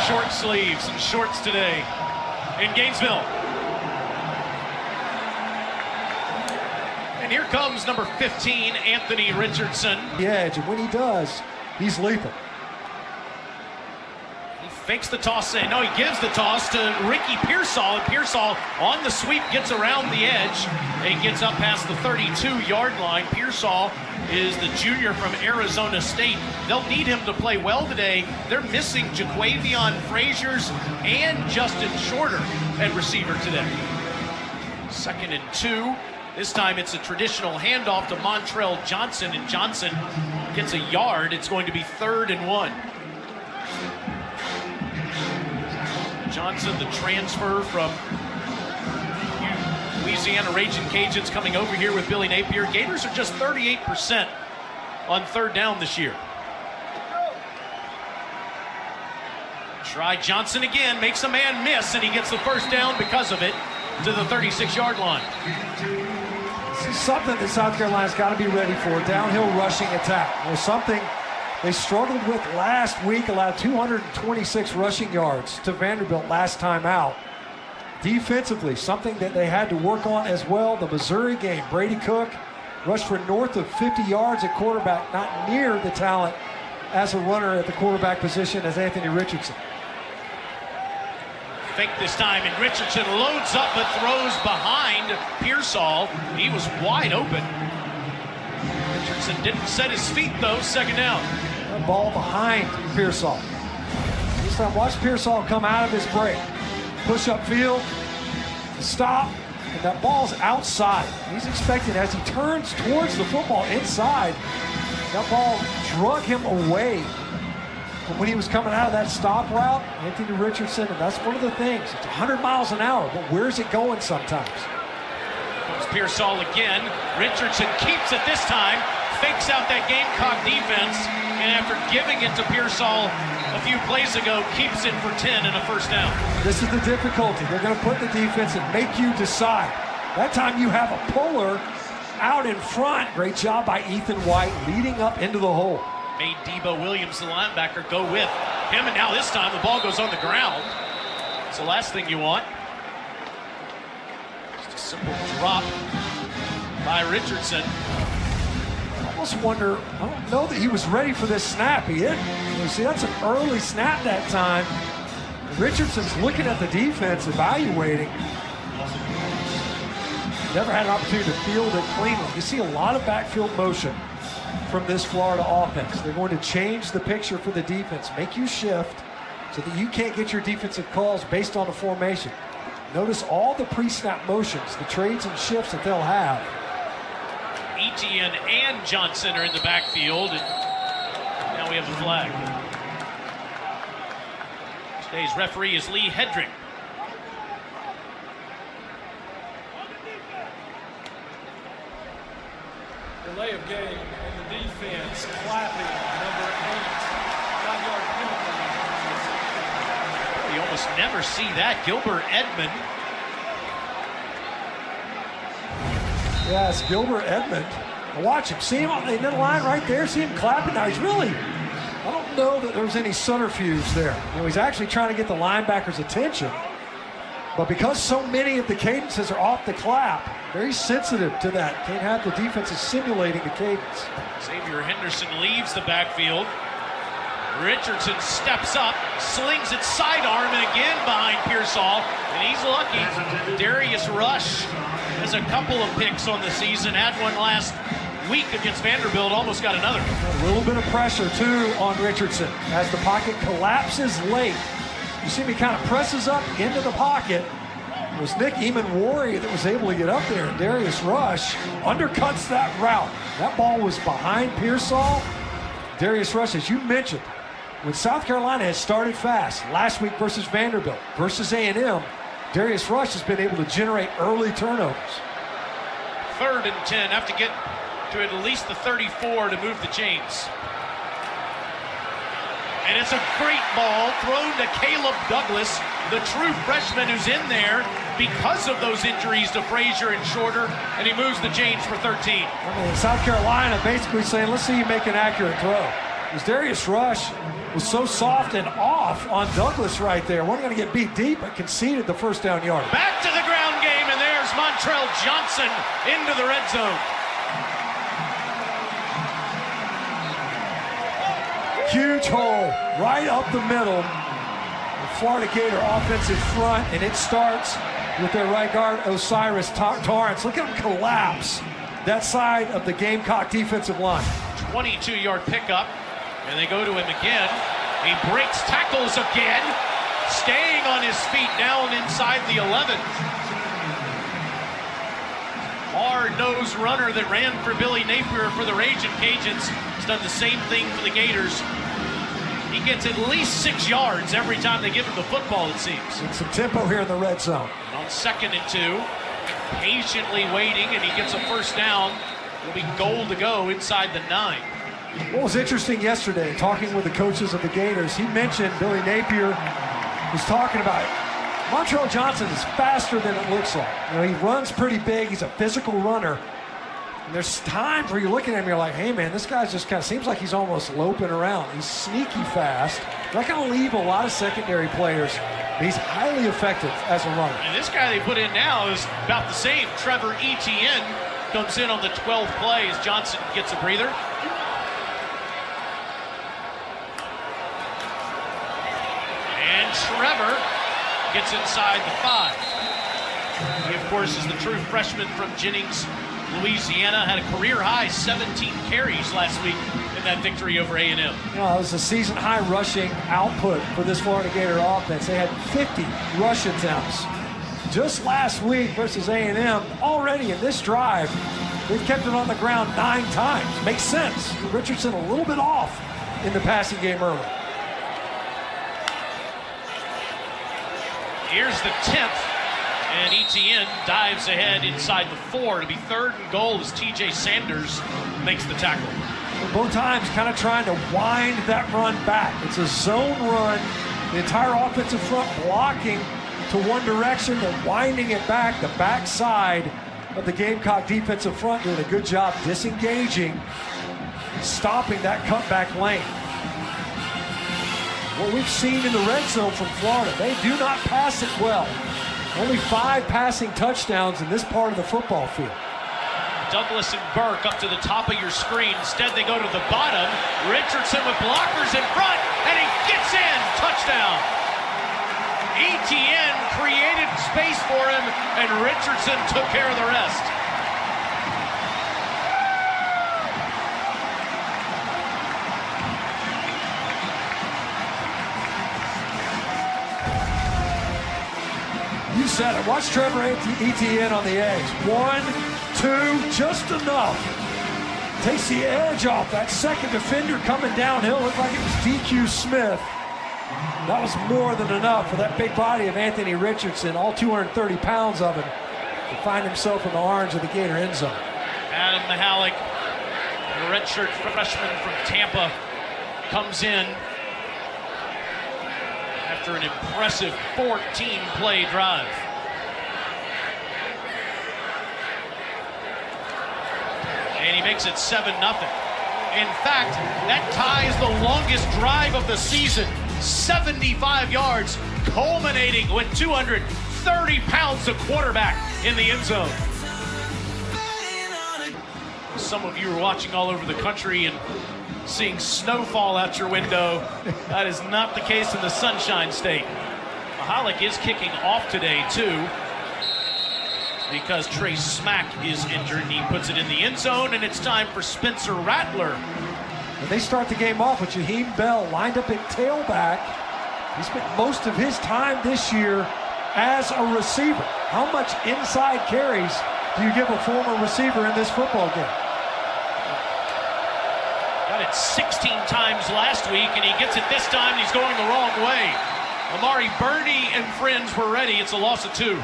Short sleeves and shorts today in Gainesville. And here comes number 15, Anthony Richardson. The edge, and when he does, he's lethal. He fakes the toss. No, he gives the toss to Ricky Pearsall, and Pearsall on the sweep gets around the edge and gets up past the 32-yard line. Pearsall is the junior from Arizona State. They'll need him to play well today. They're missing Jaquavion Fraziers and Justin Shorter at receiver today. 2nd and 2. This time it's a traditional handoff to Montrell Johnson, and Johnson gets a yard. It's going to be 3rd and 1. Johnson, the transfer from Louisiana Raging Cajuns, coming over here with Billy Napier. Gators are just 38% on 3rd down this year. Try Johnson again, makes a man miss, and he gets the 1st down because of it to the 36-yard line. This is something that South Carolina's got to be ready for, downhill rushing attack. It was something they struggled with last week, allowed 226 rushing yards to Vanderbilt last time out. Defensively, something that they had to work on as well. The Missouri game, Brady Cook rushed for north of 50 yards at quarterback, not near the talent as a runner at the quarterback position as Anthony Richardson. Fake this time, and Richardson loads up but throws behind Pearsall. He was wide open. Richardson didn't set his feet though. 2nd down. A ball behind Pearsall. This time, watch Pearsall come out of his break. Push up field, stop, and that ball's outside. He's expecting, as he turns towards the football inside, that ball drug him away from when he was coming out of that stop route. Anthony Richardson, and that's one of the things. It's 100 miles an hour, but where's it going sometimes? Comes Pearsall again. Richardson keeps it this time, fakes out that Gamecock defense, and after giving it to Pearsall a few plays ago, keeps it for 10 and a 1st down. This is the difficulty. They're going to put the defense and make you decide. That time you have a puller out in front. Great job by Ethan White leading up into the hole. Made Debo Williams, the linebacker, go with him, and now this time the ball goes on the ground. It's the last thing you want. Just a simple drop by Richardson. I almost wonder, I don't know that he was ready for this snap. He didn't. You see, that's an early snap that time. Richardson's looking at the defense, evaluating. Never had an opportunity to field it cleanly. You see a lot of backfield motion from this Florida offense. They're going to change the picture for the defense, make you shift so that you can't get your defensive calls based on the formation. Notice all the pre-snap motions, the trades and shifts that they'll have. Etienne and Johnson are in the backfield, and now we have a flag. Today's referee is Lee Hedrick. Delay of game and the defense clapping number 8. 5-yard penalty. You almost never see that. Gilbert Edmond. Yeah, it's Gilbert Edmond. Watch him. See him on the end of the line right there. See him clapping. Now he's really, I don't know that there was any subterfuge there. You know, he's actually trying to get the linebacker's attention. But because so many of the cadences are off the clap, very sensitive to that. Can't have the defenses simulating the cadence. Xavier Henderson leaves the backfield. Richardson steps up, slings it sidearm, and again behind Pearsall, and he's lucky. Darius Rush has a couple of picks on the season, had one last week against Vanderbilt, almost got another. A little bit of pressure, too, on Richardson as the pocket collapses late. You see him, he kind of presses up into the pocket. It was Nick Eamon-Warrior that was able to get up there, and Darius Rush undercuts that route. That ball was behind Pearsall. Darius Rush, as you mentioned, when South Carolina has started fast last week versus Vanderbilt, versus A&M, Darius Rush has been able to generate early turnovers. 3rd and 10, have to get to at least the 34 to move the chains. And it's a great ball thrown to Caleb Douglas, the true freshman who's in there because of those injuries to Frazier and Shorter, and he moves the chains for 13. I mean, South Carolina basically saying, let's see you make an accurate throw. As Darius Rush was so soft and off on Douglas right there. Wasn't going to get beat deep, but conceded the first down yard. Back to the ground game, and there's Montrell Johnson into the red zone. Huge hole right up the middle. The Florida Gator offensive front, and it starts with their right guard, Osiris Torrance. Look at him collapse that side of the Gamecock defensive line. 22-yard pickup, and they go to him again. He breaks tackles again, staying on his feet down inside the 11. Hard-nosed runner that ran for Billy Napier for the Ragin' Cajuns. He's done the same thing for the Gators. He gets at least 6 yards every time they give him the football, it seems. And some tempo here in the red zone. On 2nd and 2, patiently waiting, and he gets a first down. It'll be goal to go inside the 9. What was interesting yesterday, talking with the coaches of the Gators, he mentioned Billy Napier was talking about it. Montrell Johnson is faster than it looks like. You know, he runs pretty big. He's a physical runner. And there's times where you're looking at him, you're like, hey, man, this guy just kind of seems like he's almost loping around. He's sneaky fast. Not going to leave a lot of secondary players, but he's highly effective as a runner. And this guy they put in now is about the same. Trevor Etienne comes in on the 12th play as Johnson gets a breather. And Trevor gets inside the 5. He, of course, is the true freshman from Jennings, Louisiana. Had a career-high 17 carries last week in that victory over A&M. You know, it was a season-high rushing output for this Florida Gator offense. They had 50 rush attempts. Just last week versus A&M, already in this drive, they've kept it on the ground 9 times. Makes sense. Richardson a little bit off in the passing game early. Here's the 10th, and Etienne dives ahead inside the 4 to be 3rd and goal as TJ Sanders makes the tackle. Both times kind of trying to wind that run back. It's a zone run. The entire offensive front blocking to one direction, then winding it back. The backside of the Gamecock defensive front doing a good job disengaging, stopping that cutback lane. What we've seen in the red zone from Florida, they do not pass it well. Only 5 passing touchdowns in this part of the football field. Douglas and Burke up to the top of your screen. Instead, they go to the bottom. Richardson with blockers in front, and he gets in. Touchdown. Etienne created space for him, and Richardson took care of the rest. You said it. Watch Trevor Etienne on the edge. 1, 2, just enough. Takes the edge off. That second defender coming downhill looked like it was DQ Smith. That was more than enough for that big body of Anthony Richardson, all 230 pounds of him, to find himself in the orange of the Gator end zone. Adam Mihalik, the redshirt freshman from Tampa, comes in after an impressive 14-play drive. And he makes it 7-0. In fact, that ties the longest drive of the season, 75 yards, culminating with 230 pounds of quarterback in the end zone. Some of you are watching all over the country and seeing snowfall out your window. That is not the case in the Sunshine State. Mihalik is kicking off today, too, because Trey Smack is injured, and he puts it in the end zone, and it's time for Spencer Rattler. And they start the game off with Jaheim Bell lined up at tailback. He spent most of his time this year as a receiver. How much inside carries do you give a former receiver in this football game? Got it 16 times last week, and he gets it this time. He's going the wrong way. Amari Burney and friends were ready. It's a loss of 2.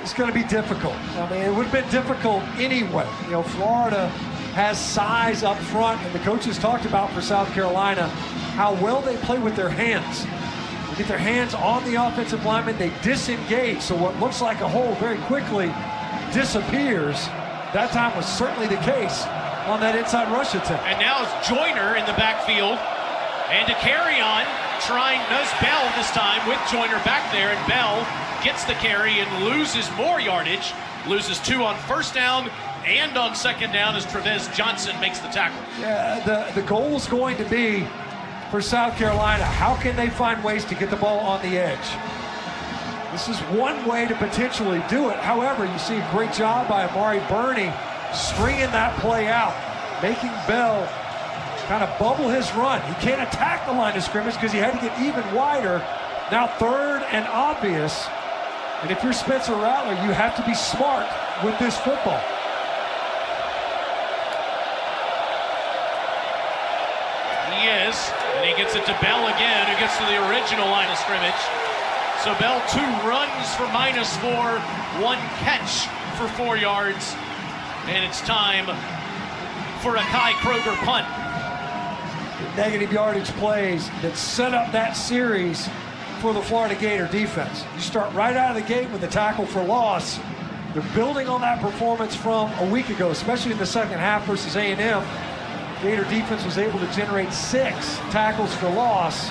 It's going to be difficult. I mean, it would have been difficult anyway. You know, Florida has size up front, and the coaches talked about for South Carolina how well they play with their hands. They get their hands on the offensive lineman, they disengage, so what looks like a hole very quickly disappears. That time was certainly the case on that inside rush attempt. And now it's Joyner in the backfield. And to carry on, knows Bell this time with Joyner back there, and Bell gets the carry and loses more yardage. Loses 2 on first down and on second down as Trevez Johnson makes the tackle. Yeah, the goal is going to be for South Carolina, how can they find ways to get the ball on the edge? This is one way to potentially do it. However, you see a great job by Amari Burney stringing that play out, making Bell kind of bubble his run. He can't attack the line of scrimmage because he had to get even wider. Now third and obvious. And if you're Spencer Rattler, you have to be smart with this football. He is, and he gets it to Bell again, who gets to the original line of scrimmage. So Bell 2 runs for -4, 1 catch for 4 yards, and it's time for a Kai Kroger punt. Negative yardage plays that set up that series for the Florida Gator defense. You start right out of the gate with the tackle for loss. They're building on that performance from a week ago, especially in the second half versus A&M. Gator defense was able to generate 6 tackles for loss.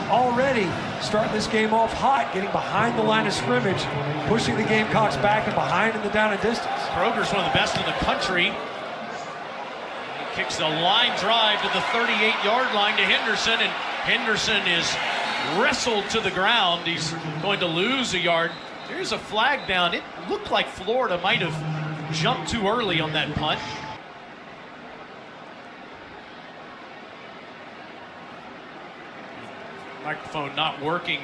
Already starting this game off hot, getting behind the line of scrimmage, pushing the Gamecocks back and behind in the down and distance. Kroger's one of the best in the country. He kicks the line drive to the 38-yard line to Henderson, and Henderson is wrestled to the ground. He's going to lose a yard. There's a flag down. It looked like Florida might have jumped too early on that punt. Microphone not working.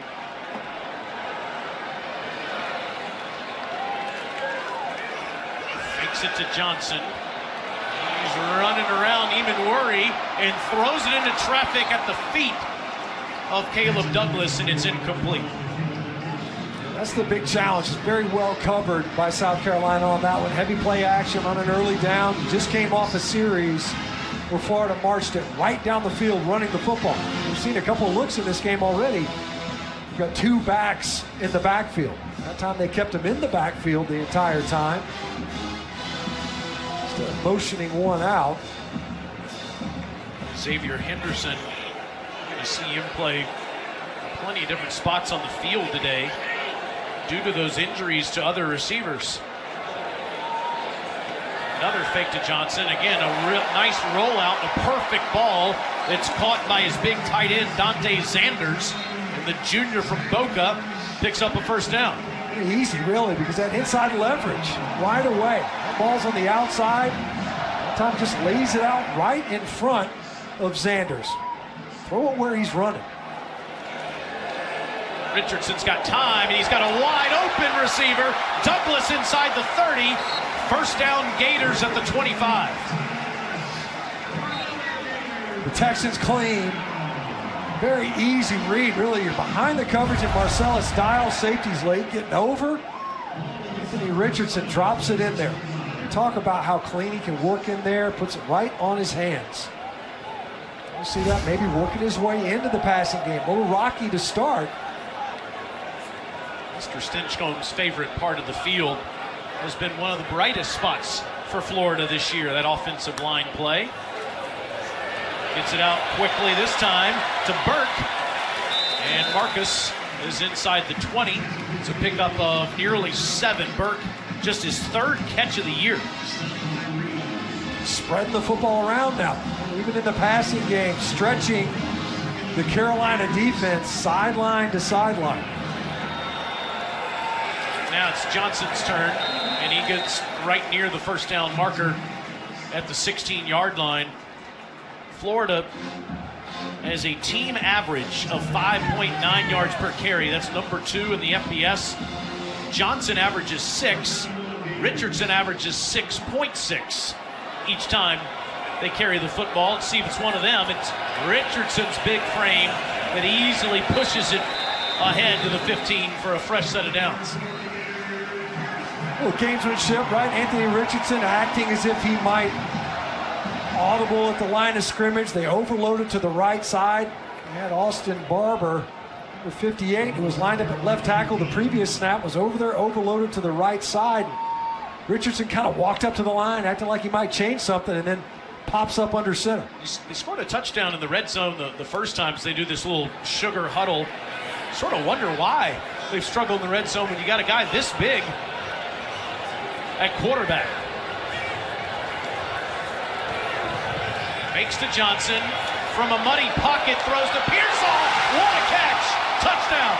Fakes it to Johnson. He's running around Eamon Worry and throws it into traffic at the feet of Caleb Douglas, and it's incomplete. That's the big challenge. It's very well covered by South Carolina on that one. Heavy play action on an early down. Just came off a series where Florida marched it right down the field running the football. We've seen a couple of looks in this game already. You've got 2 backs in the backfield. That time they kept them in the backfield the entire time. Just motioning one out. Xavier Henderson, you're going to see him play plenty of different spots on the field today due to those injuries to other receivers. Another fake to Johnson. Again, a real nice rollout, a perfect ball that's caught by his big tight end, Dante Sanders. And the junior from Boca picks up a first down. Pretty easy, really, because that inside leverage right away. That ball's on the outside. That time just lays it out right in front of Sanders. Throw it where he's running. Richardson's got time, and he's got a wide open receiver. Douglas inside the 30. First down, Gators at the 25. The Texans clean. Very easy read, really. You're behind the coverage, and Marcellus Dial, safety's late, getting over. Anthony Richardson drops it in there. Talk about how clean he can work in there, puts it right on his hands. You see that maybe working his way into the passing game. A little rocky to start. Mr. Stinchcomb's favorite part of the field has been one of the brightest spots for Florida this year, that offensive line play. Gets it out quickly this time to Burke. And Marcus is inside the 20. It's a pickup of nearly 7. Burke, just his 3rd catch of the year. Spreading the football around now. Even in the passing game, stretching the Carolina defense sideline to sideline. Now it's Johnson's turn, and he gets right near the first down marker at the 16-yard line. Florida has a team average of 5.9 yards per carry. That's number 2 in the FBS. Johnson averages 6. Richardson averages 6.6 each time they carry the football. Let's see if it's one of them. It's Richardson's big frame that easily pushes it ahead to the 15 for a fresh set of downs. Well, gamesmanship, right? Anthony Richardson acting as if he might audible at the line of scrimmage. They overloaded to the right side. They had Austin Barber with 58, who was lined up at left tackle. The previous snap was over there, overloaded to the right side. Richardson kind of walked up to the line, acting like he might change something, and then pops up under center. They scored a touchdown in the red zone the first time, so they do this little sugar huddle. Sort of wonder why they've struggled in the red zone when you got a guy this big at quarterback. Fakes to Johnson. From a muddy pocket, throws to Pearsall. What a catch! Touchdown!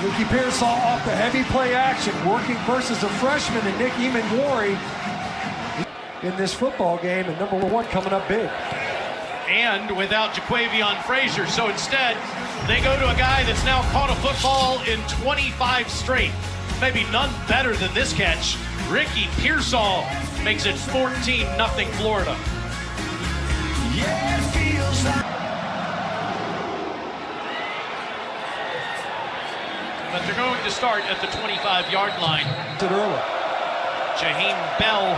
Ricky Pearsall off the heavy play action, working versus a freshman and Nick Eamon-Wari in this football game, and number 1 coming up big. And without Jaquavion Frazier, so instead they go to a guy that's now caught a football in 25 straight. Maybe none better than this catch. Ricky Pearsall makes it 14-0 Florida. Yeah, it feels like. But they're going to start at the 25-yard line. Did early. Jaheim Bell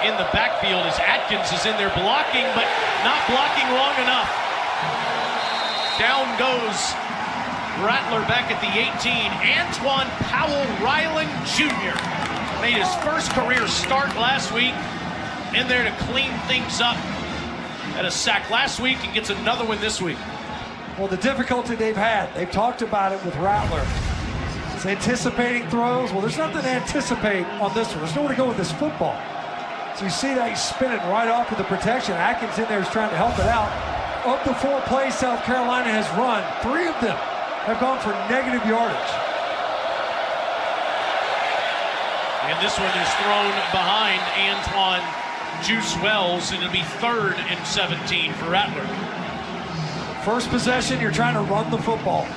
in the backfield as Atkins is in there blocking, but not blocking long enough. Down goes Rattler back at the 18. Antoine Powell-Ryland Jr. made his first career start last week. In there to clean things up. Had a sack last week and gets another one this week. Well, the difficulty they've had, they've talked about it with Rattler. It's anticipating throws. Well, there's nothing to anticipate on this one. There's nowhere to go with this football. So you see that he's spinning right off of the protection. Atkins in there is trying to help it out. Of the 4 plays South Carolina has run, 3 of them have gone for negative yardage. And this one is thrown behind Antoine Juice Wells, and it'll be 3rd and 17 for Rattler. First possession, you're trying to run the football.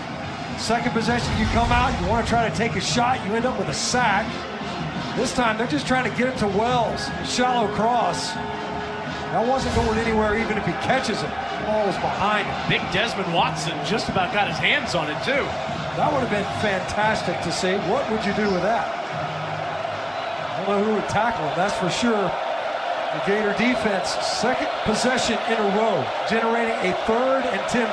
Second possession, you come out, you want to try to take a shot, you end up with a sack. This time, they're just trying to get it to Wells. Shallow cross. That wasn't going anywhere even if he catches it. The ball was behind him. Big Desmond Watson just about got his hands on it, too. That would have been fantastic to see. What would you do with that? I don't know who would tackle him, that's for sure. The Gator defense, second possession in a row, generating a 3rd and 10+.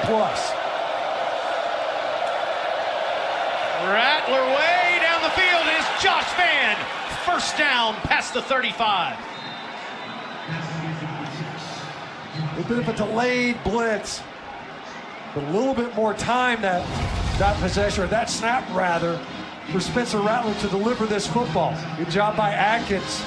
Rattler way down the field is Josh Vann. First down past the 35. A bit of a delayed blitz, but a little bit more time that possession, or that snap rather, for Spencer Rattler to deliver this football. Good job by Atkins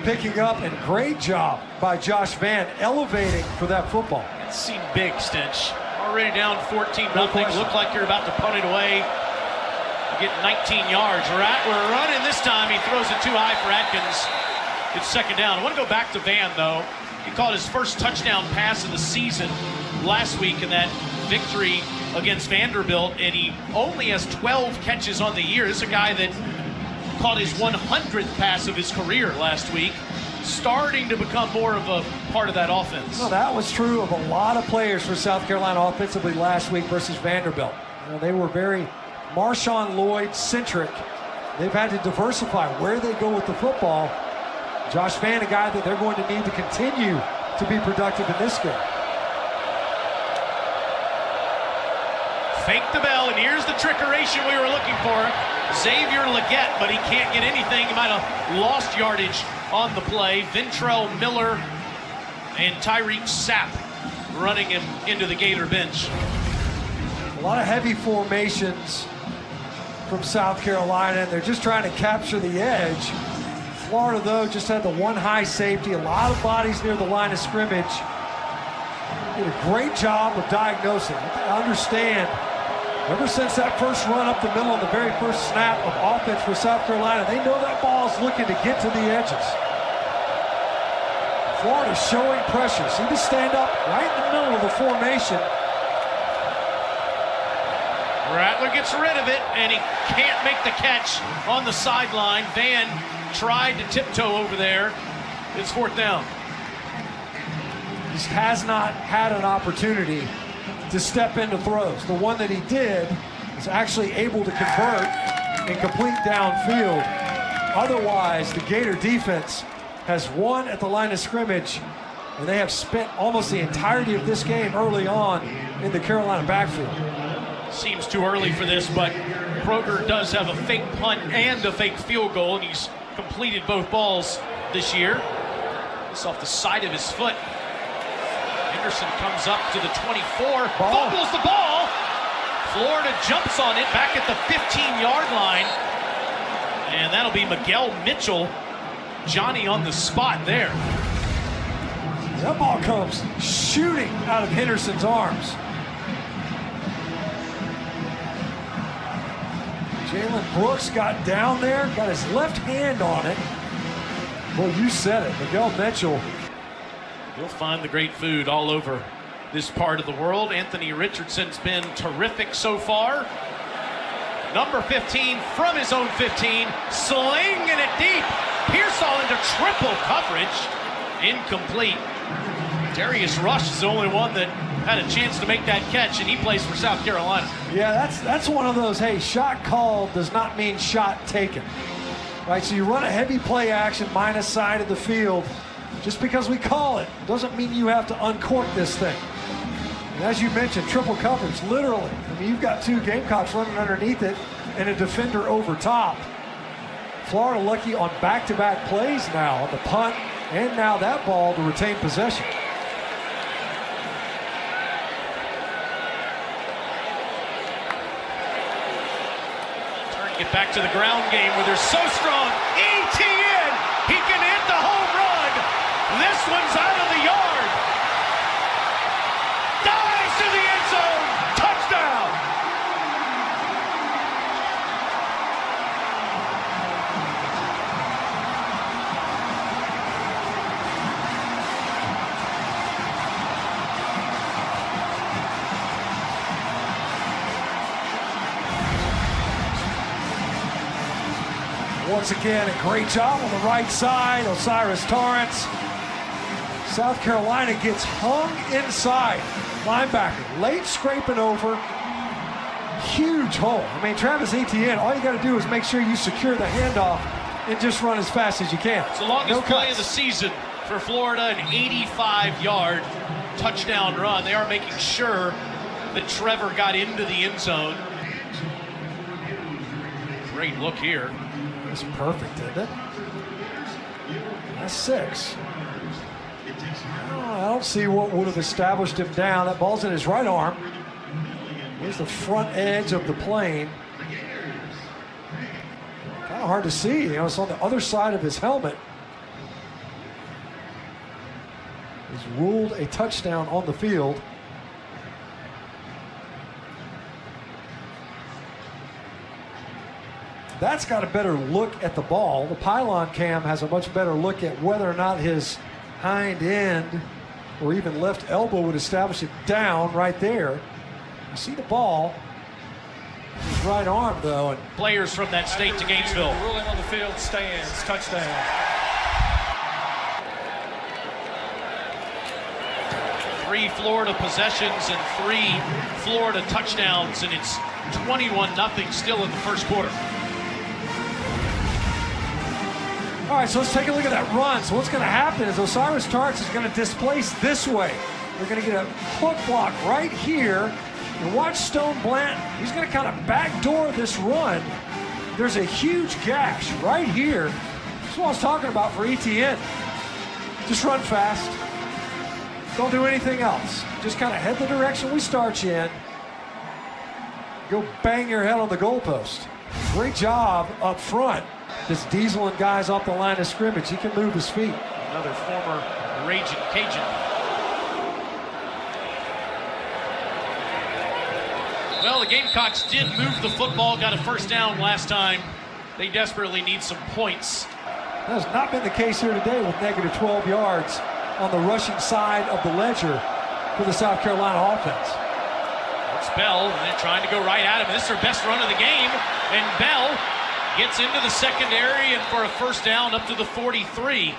picking up, and great job by Josh Vann elevating for that football. It seemed big, Stench. Already down 14-0. question. Looked like you're about to punt it away. You get 19 yards. Rattler running this time. He throws it too high for Atkins. It's 2nd down. I want to go back to Vann, though. He caught his first touchdown pass of the season last week in that victory against Vanderbilt, and he only has 12 catches on the year. This is a guy that caught his 100th pass of his career last week, starting to become more of a part of that offense. Well, that was true of a lot of players for South Carolina offensively last week versus Vanderbilt. You know, they were very Marshawn Lloyd-centric. They've had to diversify where they go with the football. Josh Vann, a guy that they're going to need to continue to be productive in this game. Fake the bell, and here's the trickeration we were looking for. Xavier Leggett, but he can't get anything. He might have lost yardage on the play. Ventrell Miller and Tyreek Sapp running him into the Gator bench. A lot of heavy formations from South Carolina, and they're just trying to capture the edge. Florida, though, just had the one high safety, a lot of bodies near the line of scrimmage. Did a great job of diagnosing. I understand, ever since that first run up the middle on the very first snap of offense for South Carolina, they know that ball's looking to get to the edges. Florida's showing pressure. See the stand up right in the middle of the formation. Rattler gets rid of it, and he can't make the catch on the sideline. Vann tried to tiptoe over there. It's 4th down. He has not had an opportunity to step into throws. The one that he did was actually able to convert and complete downfield. Otherwise, the Gator defense has won at the line of scrimmage, and they have spent almost the entirety of this game early on in the Carolina backfield. Seems too early for this, but Kroger does have a fake punt and a fake field goal, and he's completed both balls this year. This off the side of his foot. Henderson comes up to the 24, fumbles the ball. Florida jumps on it back at the 15-yard line. And that'll be Miguel Mitchell. Johnny on the spot there. That ball comes shooting out of Henderson's arms. Jalen Brooks got down there, got his left hand on it. Well, you said it, Miguel Mitchell. You'll find the great food all over this part of the world. Anthony Richardson's been terrific so far. Number 15 from his own 15, slinging it deep. Pearsall into triple coverage. Incomplete. Darius Rush is the only one that had a chance to make that catch, and he plays for South Carolina. Yeah, that's one of those, hey, shot called does not mean shot taken. Right, so you run a heavy play action minus side of the field. Just because we call it doesn't mean you have to uncork this thing. And as you mentioned, triple coverage, literally. I mean, you've got two Gamecocks running underneath it and a defender over top. Florida lucky on back-to-back plays now on the punt and now that ball to retain possession. Get back to the ground game where they're so strong. ETN, he can hit the home run. This one's out of the yard. Dives to the end zone. Touchdown. Once again, a great job on the right side, Osiris Torrance. South Carolina gets hung inside. Linebacker, late scraping over. Huge hole. I mean, Travis Etienne, all you got to do is make sure you secure the handoff and just run as fast as you can. It's the longest play of the season for Florida, an 85-yard touchdown run. They are making sure that Trevor got into the end zone. Great look here. That's perfect, isn't it? That's 6. I don't see what would have established him down. That ball's in his right arm. Here's the front edge of the plane. Kind of hard to see. You know, it's on the other side of his helmet. He's ruled a touchdown on the field. That's got a better look at the ball. The pylon cam has a much better look at whether or not his hind end or even left elbow would establish it down right there. You see the ball. His right arm, though. And players from that state to Gainesville. Ruling on the field stands. Touchdown. Three Florida possessions and 3 Florida touchdowns, and it's 21-0 still in the first quarter. all right, so let's take a look at that run. So what's going to happen is Osiris Torrance is going to displace this way. They're going to get a hook block right here. And watch Stone Blant. He's going to kind of backdoor this run. There's a huge gash right here. That's what I was talking about for ETN. Just run fast. Don't do anything else. Just kind of head the direction we start you in. Go bang your head on the goalpost. Great job up front. Just dieseling guys off the line of scrimmage. He can move his feet. Another former Raging Cajun. Well, the Gamecocks did move the football, got a first down last time. They desperately need some points. That has not been the case here today with negative 12 yards on the rushing side of the ledger for the South Carolina offense. It's Bell, and they're trying to go right at him. This is their best run of the game, and Bell gets into the secondary and for a first down up to the 43.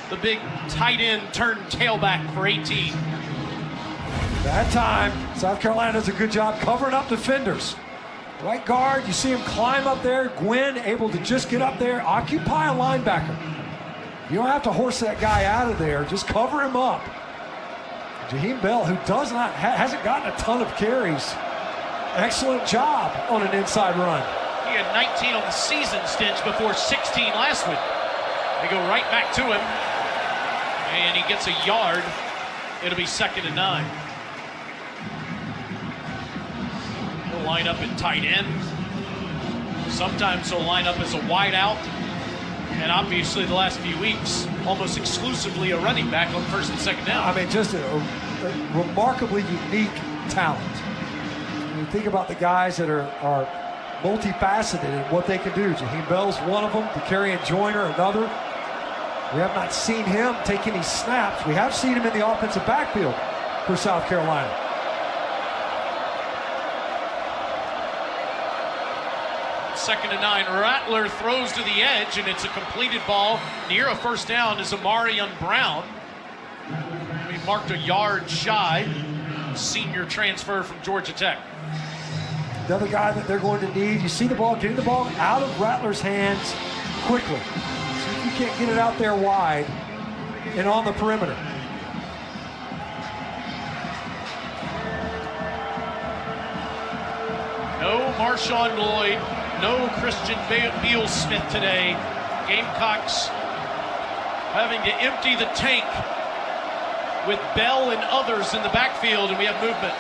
The big tight end turned tailback for 18. That time, South Carolina does a good job covering up defenders. Right guard, you see him climb up there. Gwynn able to just get up there, occupy a linebacker. You don't have to horse that guy out of there. Just cover him up. Jaheim Bell, who hasn't gotten a ton of carries Excellent job on an inside run. He had 19 on the season, Stinch, before 16 last week. They go right back to him, and he gets a yard. It'll be 2nd and 9. He'll line up at tight end. Sometimes he'll line up as a wide out. And obviously the last few weeks, almost exclusively a running back on 1st and 2nd down. I mean, just a remarkably unique talent. When you think about the guys that are multifaceted in what they can do. Jaheim Bell's one of them, DeCarrion Joyner another. We have not seen him take any snaps. We have seen him in the offensive backfield for South Carolina. Second and 9. Rattler throws to the edge, and it's a completed ball near a 1st down is Amarian Brown. We marked a yard shy. Senior transfer from Georgia Tech. The other guy that they're going to need, you see the ball, getting the ball out of Rattler's hands quickly. See if you can't get it out there wide and on the perimeter. No Marshawn Lloyd, no Christian Beal-Smith today. Gamecocks having to empty the tank with Bell and others in the backfield, and we have movement.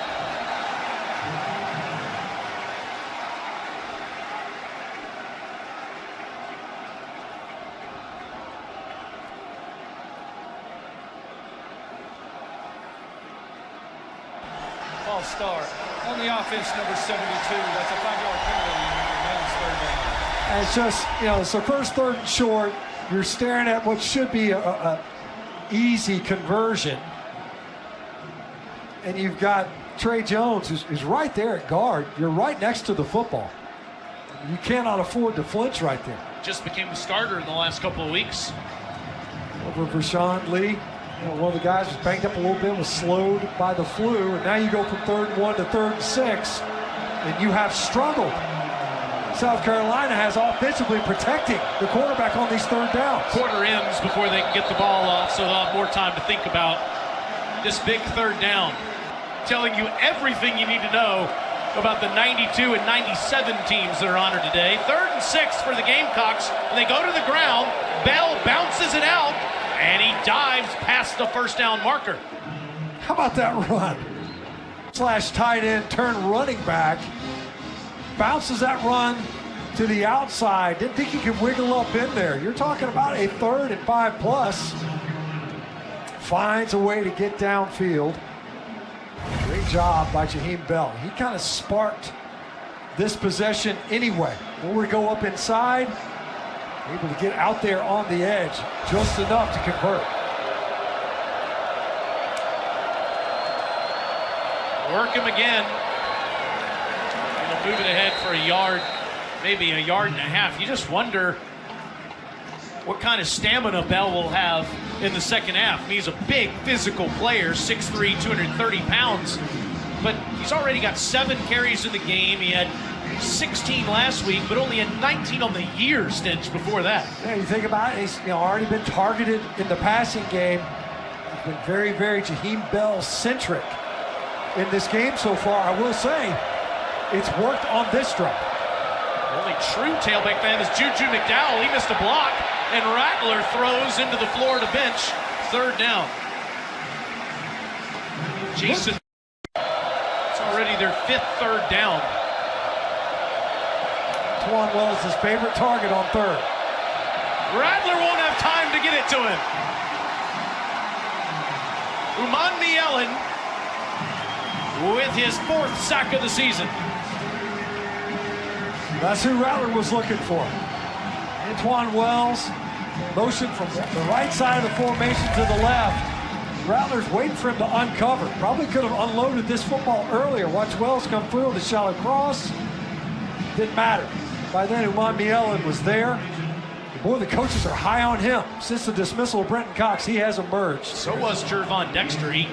False start. On the offense, number 72. That's a 5-yard penalty. Remains 3rd down. And it's just, it's the first 3rd and short. You're staring at what should be a easy conversion. And you've got Trey Jones, who's right there at guard. You're right next to the football. You cannot afford to flinch right there. Just became the starter in the last couple of weeks. Over Rashawn Lee. One of the guys was banged up a little bit, was slowed by the flu, and now you go from 3rd and 1 to 3rd and 6, and you have struggled. South Carolina has offensively protecting the quarterback on these 3rd downs. Quarter ends before they can get the ball off, so they'll have more time to think about this big 3rd down. Telling you everything you need to know about the 92 and 97 teams that are honored today. 3rd and 6 for the Gamecocks, and they go to the ground. Bell bounces it out, and he dives past the 1st down marker. How about that run? Slash tight end, turn running back. Bounces that run to the outside. Didn't think he could wiggle up in there. You're talking about a 3rd and 5+. Finds a way to get downfield. Great job by Jaheim Bell. He kind of sparked this possession anyway. When we go up inside, able to get out there on the edge just enough to convert. Work him again. He'll move it ahead for a yard, maybe a yard and a half. You just wonder what kind of stamina Bell will have in the 2nd half. I mean, he's a big physical player, 6'3", 230 pounds, but he's already got 7 carries in the game. He had 16 last week, but only had 19 on the year, Stinch, before that. Yeah, you think about it, he's already been targeted in the passing game. He's been very, very Jaheim Bell-centric in this game so far. I will say, it's worked on this drive. Only true tailback fan is Juju McDowell. He missed a block, and Rattler throws into the Florida bench. 3rd down. Jason, it's already their 5th 3rd down. Twan Wells, his favorite target on 3rd. Rattler won't have time to get it to him. Umanmi Ellen with his 4th sack of the season. That's who Rattler was looking for. Antoine Wells, motion from the right side of the formation to the left. Rattler's waiting for him to uncover. Probably could have unloaded this football earlier. Watch Wells come through with a shallow cross. Didn't matter. By then, Umanmi Ellen was there. Boy, the coaches are high on him. Since the dismissal of Brenton Cox, he has emerged. So was Jervon Dexter. He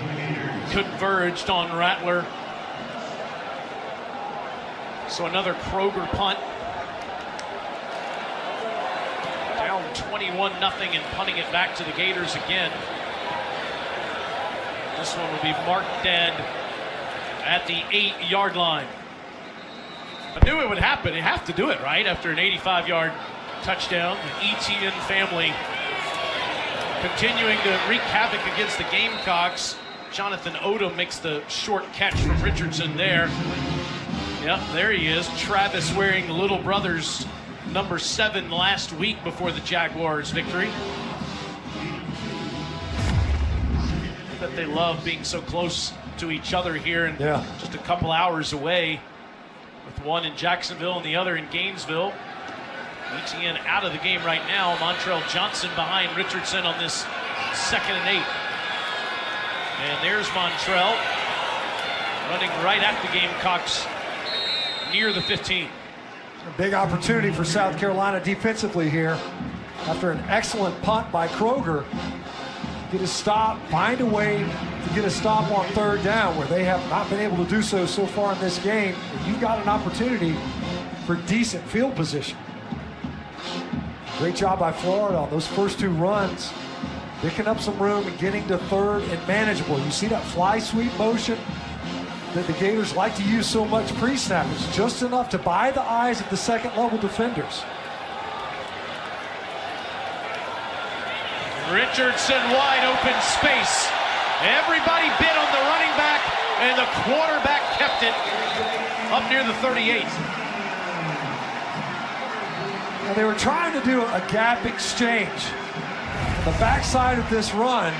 converged on Rattler. So another Kroger punt. Down 21-0 and punting it back to the Gators again. This one will be marked dead at the 8-yard line. I knew it would happen. They have to do it, right? After an 85-yard touchdown, the Etienne family continuing to wreak havoc against the Gamecocks. Jonathan Odom makes the short catch from Richardson there. Yep, there he is. Travis wearing little brother's number 7 last week before the Jaguars' victory. That they love being so close to each other here and just a couple hours away, with one in Jacksonville and the other in Gainesville. Etienne out of the game right now. Montrell Johnson behind Richardson on this 2nd and 8. And there's Montrell running right at the Gamecocks near the 15. A big opportunity for South Carolina defensively here. After an excellent punt by Kroger, get a stop, find a way to get a stop on 3rd down, where they have not been able to do so far in this game. And you've got an opportunity for decent field position. Great job by Florida on those first 2 runs, picking up some room and getting to 3rd and manageable. You see that fly sweep motion that the Gators like to use so much pre-snap. It's just enough to buy the eyes of the second-level defenders. Richardson wide open space. Everybody bit on the running back, and the quarterback kept it up near the 38. And they were trying to do a gap exchange. The backside of this run,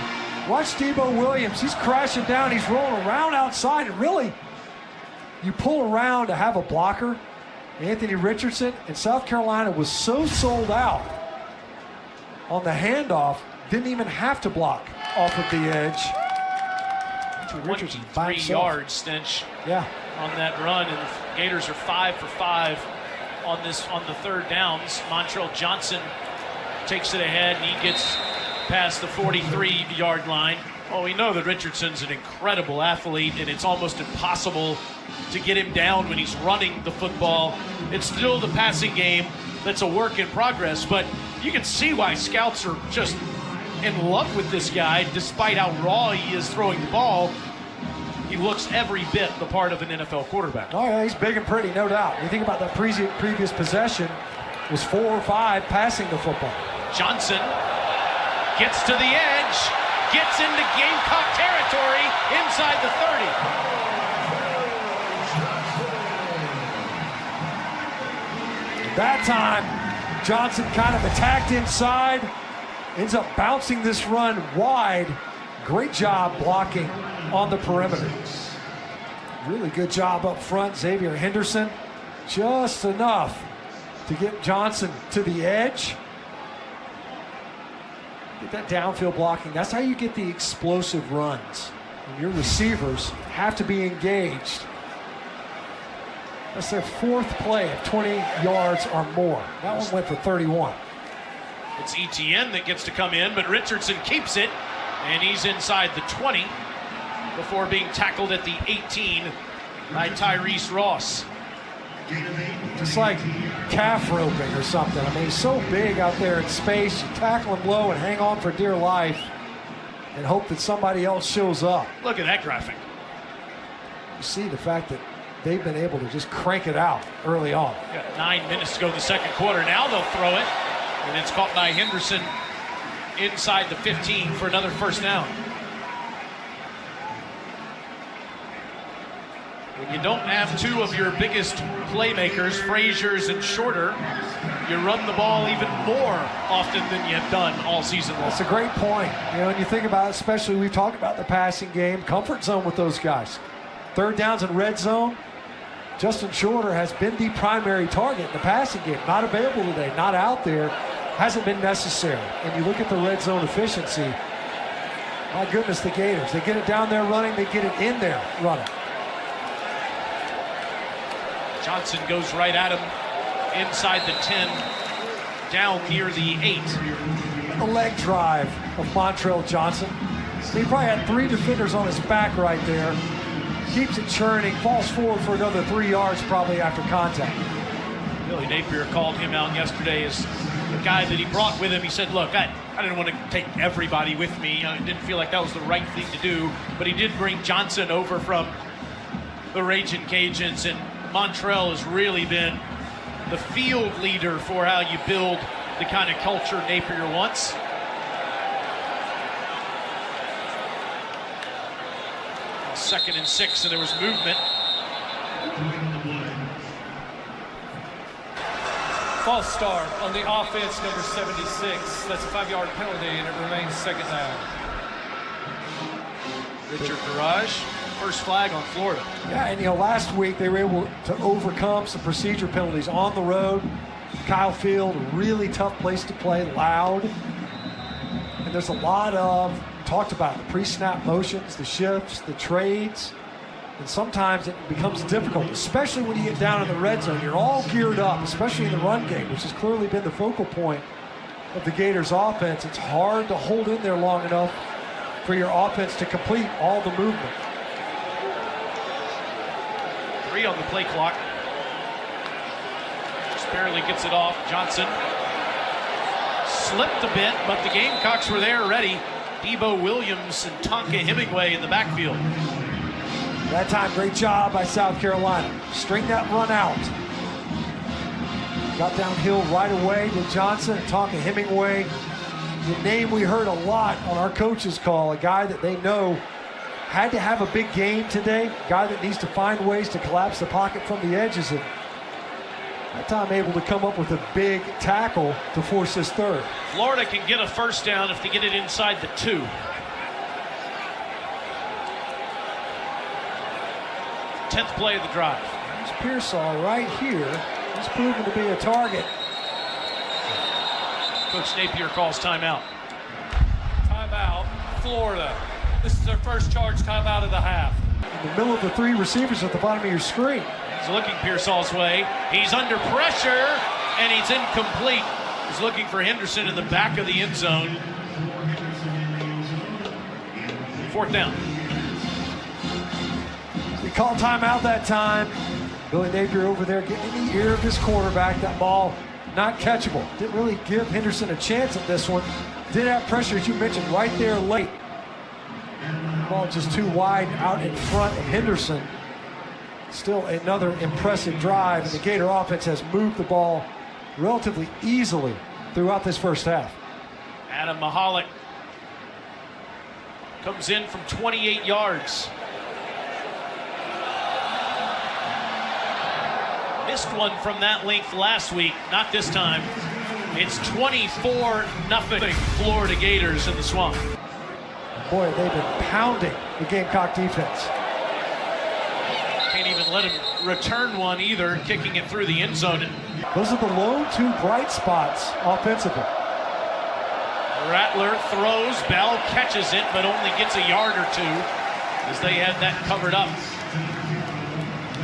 watch Debo Williams. He's crashing down. He's rolling around outside. And really, you pull around to have a blocker. Anthony Richardson, and South Carolina was so sold out on the handoff, didn't even have to block off of the edge. 23 yards, Stench, on that run, and the Gators are 5 for 5 on the 3rd downs. Montrell Johnson takes it ahead, and he gets past the 43-yard line. Well, we know that Richardson's an incredible athlete, and it's almost impossible to get him down when he's running the football. It's still the passing game that's a work in progress, but you can see why scouts are just in love with this guy. Despite how raw he is throwing the ball, he looks every bit the part of an NFL quarterback. Oh yeah, he's big and pretty, no doubt. You think about that previous possession, it was 4 or 5 passing the football. Johnson gets to the edge, gets into Gamecock territory inside the 30. That time, Johnson kind of attacked inside, ends up bouncing this run wide. Great job blocking on the perimeter. Really good job up front, Xavier Henderson. Just enough to get Johnson to the edge. Get that downfield blocking. That's how you get the explosive runs. And your receivers have to be engaged. That's their 4th play of 20 yards or more. That one went for 31. It's Etienne that gets to come in, but Richardson keeps it, and he's inside the 20 before being tackled at the 18 by Tyrese Ross. Just like calf roping or something. I mean, he's so big out there in space. You tackle him low and hang on for dear life and hope that somebody else shows up. Look at that graphic. You see the fact that they've been able to just crank it out early on. Got 9 minutes to go in the 2nd quarter. Now they'll throw it, and it's caught by Henderson inside the 15 for another 1st down. When you don't have 2 of your biggest playmakers, Frazier's and Shorter, you run the ball even more often than you have done all season long. That's a great point. You know, when you think about it, especially we've talked about the passing game, comfort zone with those guys. 3rd downs in red zone, Justin Shorter has been the primary target in the passing game. Not available today, not out there, hasn't been necessary. And you look at the red zone efficiency, my goodness, the Gators. They get it down there running, they get it in there running. Johnson goes right at him inside the 10, down near the 8. The leg drive of Montrell Johnson. He probably had 3 defenders on his back right there. Keeps it churning, falls forward for another 3 yards probably after contact. Billy Napier called him out yesterday as the guy that he brought with him. He said, look, I didn't want to take everybody with me. I didn't feel like that was the right thing to do. But he did bring Johnson over from the Ragin' Cajuns, and Montrell has really been the field leader for how you build the kind of culture Napier wants. Second and 6, and there was movement. False start on the offense, number 76. That's a 5-yard penalty, and it remains second down. Richard Garage, first flag on Florida. Yeah, and last week they were able to overcome some procedure penalties on the road. Kyle Field, a really tough place to play, loud. And there's a lot of, talked about the pre-snap motions, the shifts, the trades. And sometimes it becomes difficult, especially when you get down in the red zone. You're all geared up, especially in the run game, which has clearly been the focal point of the Gators offense. It's hard to hold in there long enough for your offense to complete all the movement. 3 on the play clock. Just barely gets it off. Johnson slipped a bit, but the Gamecocks were there ready. Debo Williams and Tonka Hemingway in the backfield. That time, great job by South Carolina. String that run out. Got downhill right away to Johnson and Tonka Hemingway. The name we heard a lot on our coaches call, a guy that they know had to have a big game today, a guy that needs to find ways to collapse the pocket from the edges. And that time able to come up with a big tackle to force his third. Florida can get a first down if they get it inside the 2. 10th play of the drive. There's Pearsall right here. He's proven to be a target. Coach Napier calls timeout. Timeout, Florida. This is their first charge timeout of the half. In the middle of the 3 receivers at the bottom of your screen. He's looking Pearsall's way. He's under pressure, and he's incomplete. He's looking for Henderson in the back of the end zone. 4th down. They called timeout that time. Billy Napier over there getting in the ear of his quarterback. That ball not catchable. Didn't really give Henderson a chance at this one. Did have pressure, as you mentioned, right there late. Ball just too wide out in front of Henderson. Still another impressive drive, and the Gator offense has moved the ball relatively easily throughout this first half. Adam Mahalik comes in from 28 yards. Missed one from that length last week, not this time. It's 24-0 Florida Gators in the Swamp. Boy, they've been pounding the Gamecock defense. Can't even let him return one either, kicking it through the end zone. Those are the lone 2 bright spots offensively. Rattler throws, Bell catches it, but only gets a yard or 2 as they had that covered up.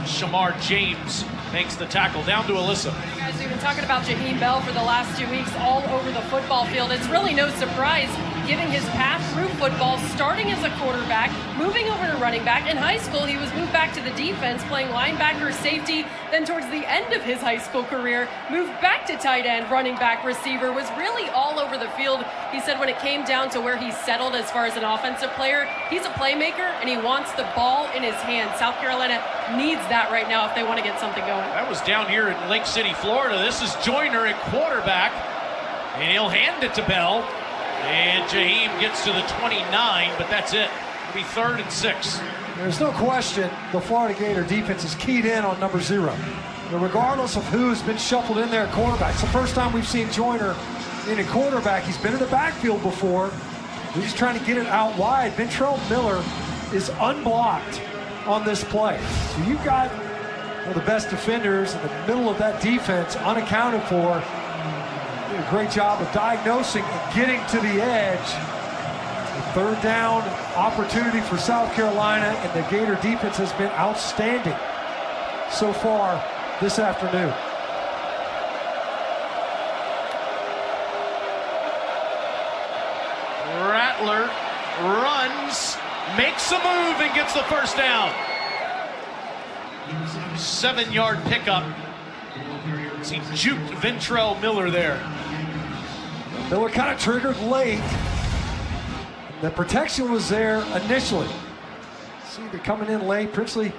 Shamar James makes the tackle. Down to Alyssa. You guys, we've been talking about Jaheim Bell for the last 2 weeks all over the football field. It's really no surprise, given his path through football, starting as a quarterback, moving over to running back. In high school, he was moved back to the defense, playing linebacker, safety. Then towards the end of his high school career, moved back to tight end, running back, receiver, was really all over the field. He said when it came down to where he settled as far as an offensive player, he's a playmaker and he wants the ball in his hands. South Carolina needs that right now if they want to get something going. That was down here in Lake City, Florida. This is Joyner at quarterback, and he'll hand it to Bell. And Jaheim gets to the 29, but that's it. It'll be 3rd and 6. There's no question the Florida Gator defense is keyed in on number 0. And regardless of who's been shuffled in there at quarterback, it's the first time we've seen Joyner in a quarterback. He's been in the backfield before. He's just trying to get it out wide. Ventrell Miller is unblocked on this play. So you've got one of the best defenders in the middle of that defense, unaccounted for. Did a great job of diagnosing and getting to the edge. A 3rd down opportunity for South Carolina, and the Gator defense has been outstanding so far this afternoon. Rattler runs, makes a move, and gets the first down. 7-yard pickup. He juked Ventrell Miller there. Miller kind of triggered late. The protection was there initially. See, they're coming in late. Princely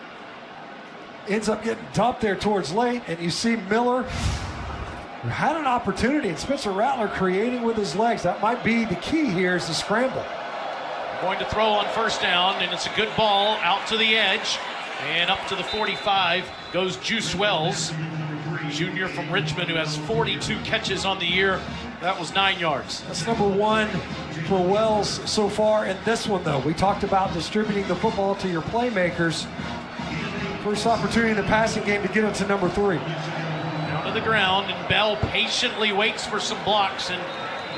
ends up getting dumped there towards late, and you see Miller who had an opportunity, and Spencer Rattler creating with his legs. That might be the key here, is the scramble. Going to throw on first down, and it's a good ball out to the edge. And up to the 45 goes Juice Wells, junior from Richmond, who has 42 catches on the year. That was 9 yards. That's number 1 for Wells so far in this one, though. We talked about distributing the football to your playmakers. First opportunity in the passing game to get it to number 3. Down to the ground, and Bell patiently waits for some blocks and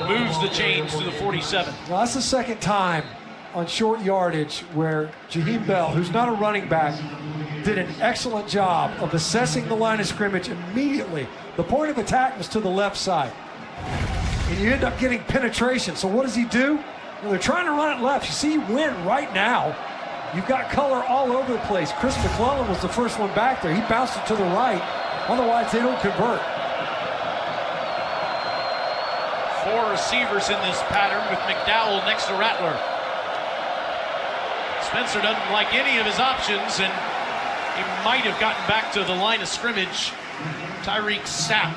moves the chains to the 47. Well, that's the second time on short yardage where Jaheim Bell, who's not a running back, did an excellent job of assessing the line of scrimmage immediately. The point of attack was to the left side. And you end up getting penetration. So what does he do? Well, they're trying to run it left. You see Wynn right now. You've got color all over the place. Chris McClellan was the first one back there. He bounced it to the right. Otherwise, they don't convert. 4 receivers in this pattern with McDowell next to Rattler. Spencer doesn't like any of his options, and he might have gotten back to the line of scrimmage. Tyreek Sapp,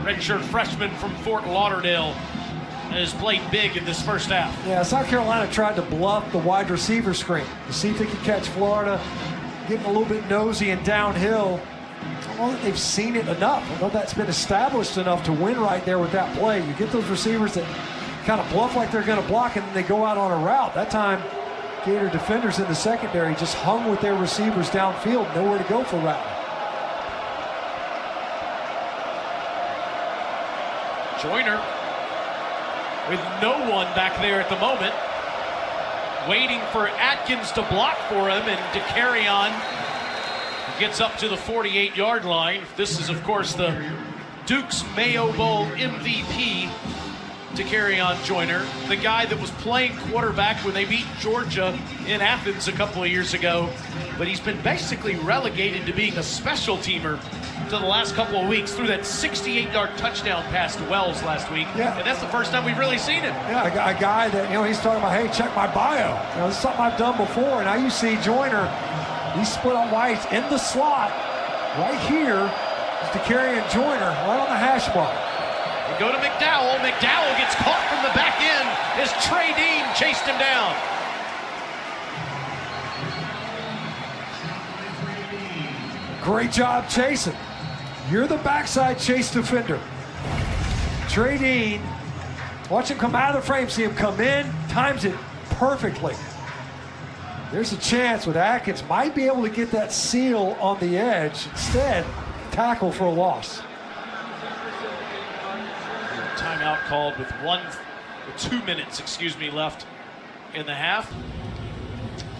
redshirt freshman from Fort Lauderdale, has played big in this first half. Yeah, South Carolina tried to bluff the wide receiver screen to see if they could catch Florida, getting a little bit nosy and downhill. I don't know that they've seen it enough. I know that's been established enough to win right there with that play. You get those receivers that kind of bluff like they're going to block, and then they go out on a route. That time, Gator defenders in the secondary just hung with their receivers downfield, nowhere to go for Rattler. Joyner with no one back there at the moment, waiting for Atkins to block for him, and DeCarrion gets up to the 48-yard line. This is, of course, the Duke's Mayo Bowl MVP, DeCarrion Joyner, the guy that was playing quarterback when they beat Georgia in Athens a couple of years ago, but he's been basically relegated to being a special teamer to the last couple of weeks through that 68-yard touchdown pass to Wells last week. Yeah. And that's the first time we've really seen him. Yeah, a guy that, he's talking about, hey, check my bio. This is something I've done before. And now you see Joyner, he's split on whites in the slot. Right here is DeCarrion Joyner, right on the hash mark. We go to McDowell. McDowell gets caught from the back end as Trey Dean chased him down. Great job chasing. You're the backside chase defender. Trey Dean, watch him come out of the frame, see him come in, times it perfectly. There's a chance with Atkins, might be able to get that seal on the edge. Instead, tackle for a loss. Timeout called with 2 minutes, left in the half.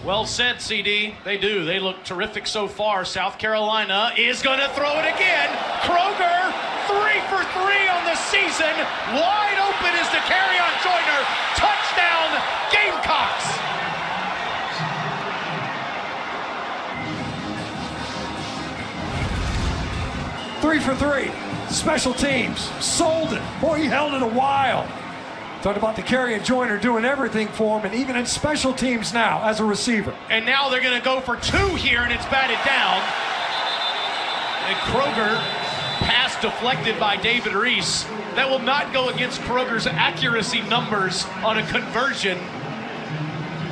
Well said, CD. They do. They look terrific so far. South Carolina is going to throw it again. Kroger, 3 for 3 on the season. Wide open is DeCarrion Joyner. Touchdown, Gamecocks. Three for 3. Special teams. Sold it. Boy, he held it a while. Talked about DeCarrion Joyner doing everything for him, and even in special teams now as a receiver. And now they're going to go for 2 here, and it's batted down. And Kroger, pass deflected by David Reese. That will not go against Kroger's accuracy numbers on a conversion.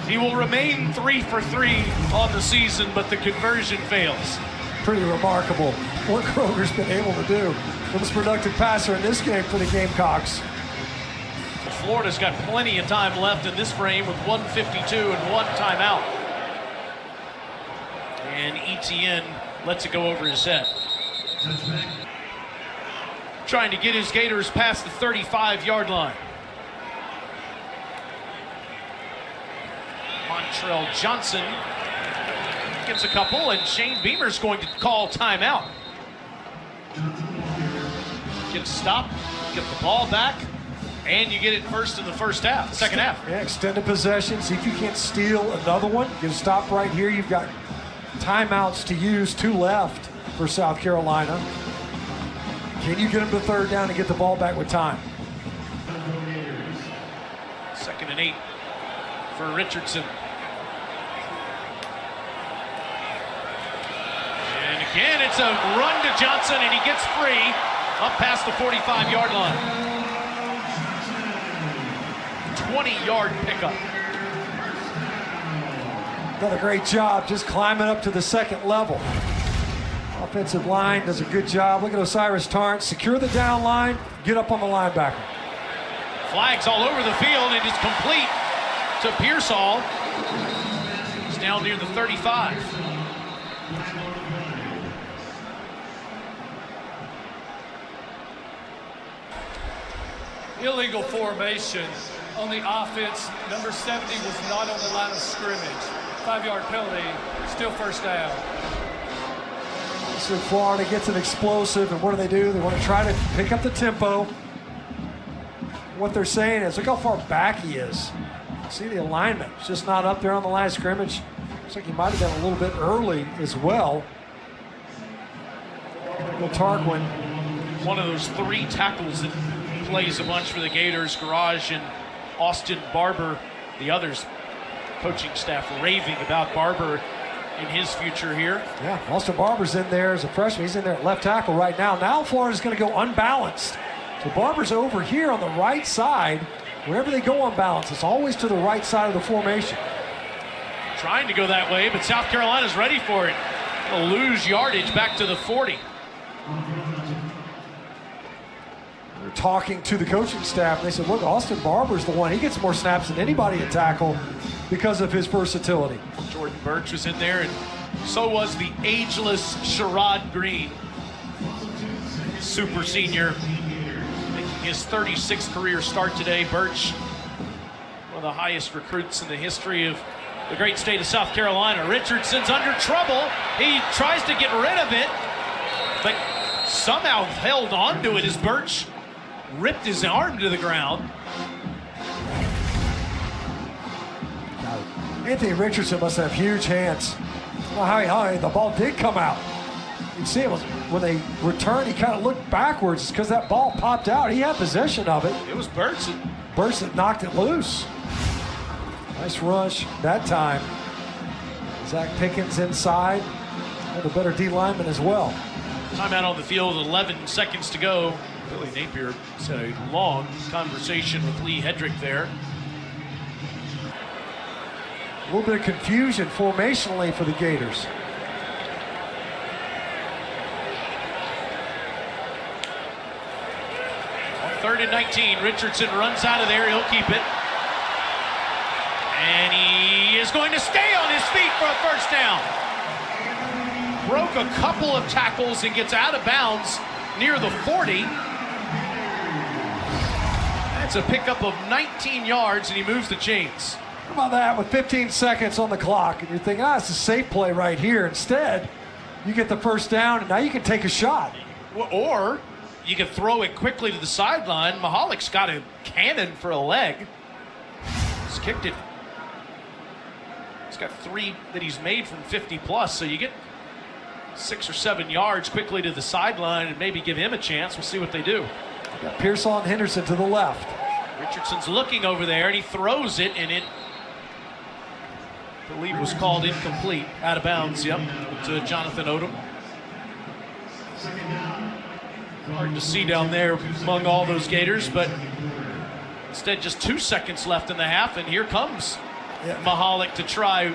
He will remain 3 for 3 on the season, but the conversion fails. Pretty remarkable what Kroger's been able to do. Most productive passer in this game for the Gamecocks. Florida's got plenty of time left in this frame with 1:52 and 1 timeout. And Etienne lets it go over his head. Trying to get his Gators past the 35-yard line. Montrell Johnson gets a couple, and Shane Beamer's going to call timeout. Get a stop, get the ball back, and you get it first in the second half. Yeah, extended possession. See if you can't steal another one. Get a stop right here. You've got timeouts to use, 2 left for South Carolina. Can you get them to 3rd down and get the ball back with time? 2nd and 8 for Richardson. Again, it's a run to Johnson, and he gets free up past the 45-yard line. 20-yard pickup. Done a great job just climbing up to the second level. Offensive line does a good job. Look at Osiris Torrance. Secure the down line, get up on the linebacker. Flags all over the field, and it's complete to Pearsall. He's down near the 35. Illegal formation on the offense. Number 70 was not on the line of scrimmage. 5-yard penalty, still first down. So Florida gets an explosive, and what do? They want to try to pick up the tempo. What they're saying is, look how far back he is. See the alignment. It's just not up there on the line of scrimmage. Looks like he might have been a little bit early as well. Well, Tarquin. One of those 3 tackles that plays a bunch for the Gators. Garage and Austin Barber. The others, coaching staff raving about Barber in his future here. Yeah, Austin Barber's in there as a freshman. He's in there at left tackle right now. Now Florida's going to go unbalanced. So Barber's over here on the right side. Whenever they go unbalanced, it's always to the right side of the formation. Trying to go that way, but South Carolina's ready for it. They'll lose yardage back to the 40. They're talking to the coaching staff, and they said, look, Austin Barber's the one. He gets more snaps than anybody at tackle because of his versatility. Jordan Birch was in there, and so was the ageless Sherrod Green. Super senior, making his 36th career start today. Birch, one of the highest recruits in the history of the great state of South Carolina. Richardson's under trouble. He tries to get rid of it, but somehow held on to it as Birch ripped his arm to the ground. Anthony Richardson must have huge hands. Well, how the ball did come out. You see it was when they returned, he kind of looked backwards because that ball popped out. He had possession of it. It was Birch. Birch that knocked it loose. Nice rush that time. Zach Pickens inside. And a better D lineman as well. Timeout on the field, 11 seconds to go. Billy Napier had a long conversation with Lee Hedrick there. A little bit of confusion formationally for the Gators. On 3rd and 19, Richardson runs out of there. He'll keep it. And he is going to stay on his feet for a first down. Broke a couple of tackles and gets out of bounds near the 40. That's a pickup of 19 yards, and he moves the chains. How about that with 15 seconds on the clock? And you're thinking, it's a safe play right here. Instead, you get the first down, and now you can take a shot. Or you can throw it quickly to the sideline. Mahalik's got a cannon for a leg. He's kicked it. He's got 3 that he's made from 50-plus, so you get 6 or 7 yards quickly to the sideline and maybe give him a chance. We'll see what they do. Got Pearsall and Henderson to the left. Richardson's looking over there, and he throws it, and it, I believe, was called incomplete. Out of bounds, yep, to Jonathan Odom. Hard to see down there among all those Gators, but instead just 2 seconds left in the half, and here comes Mahalik to try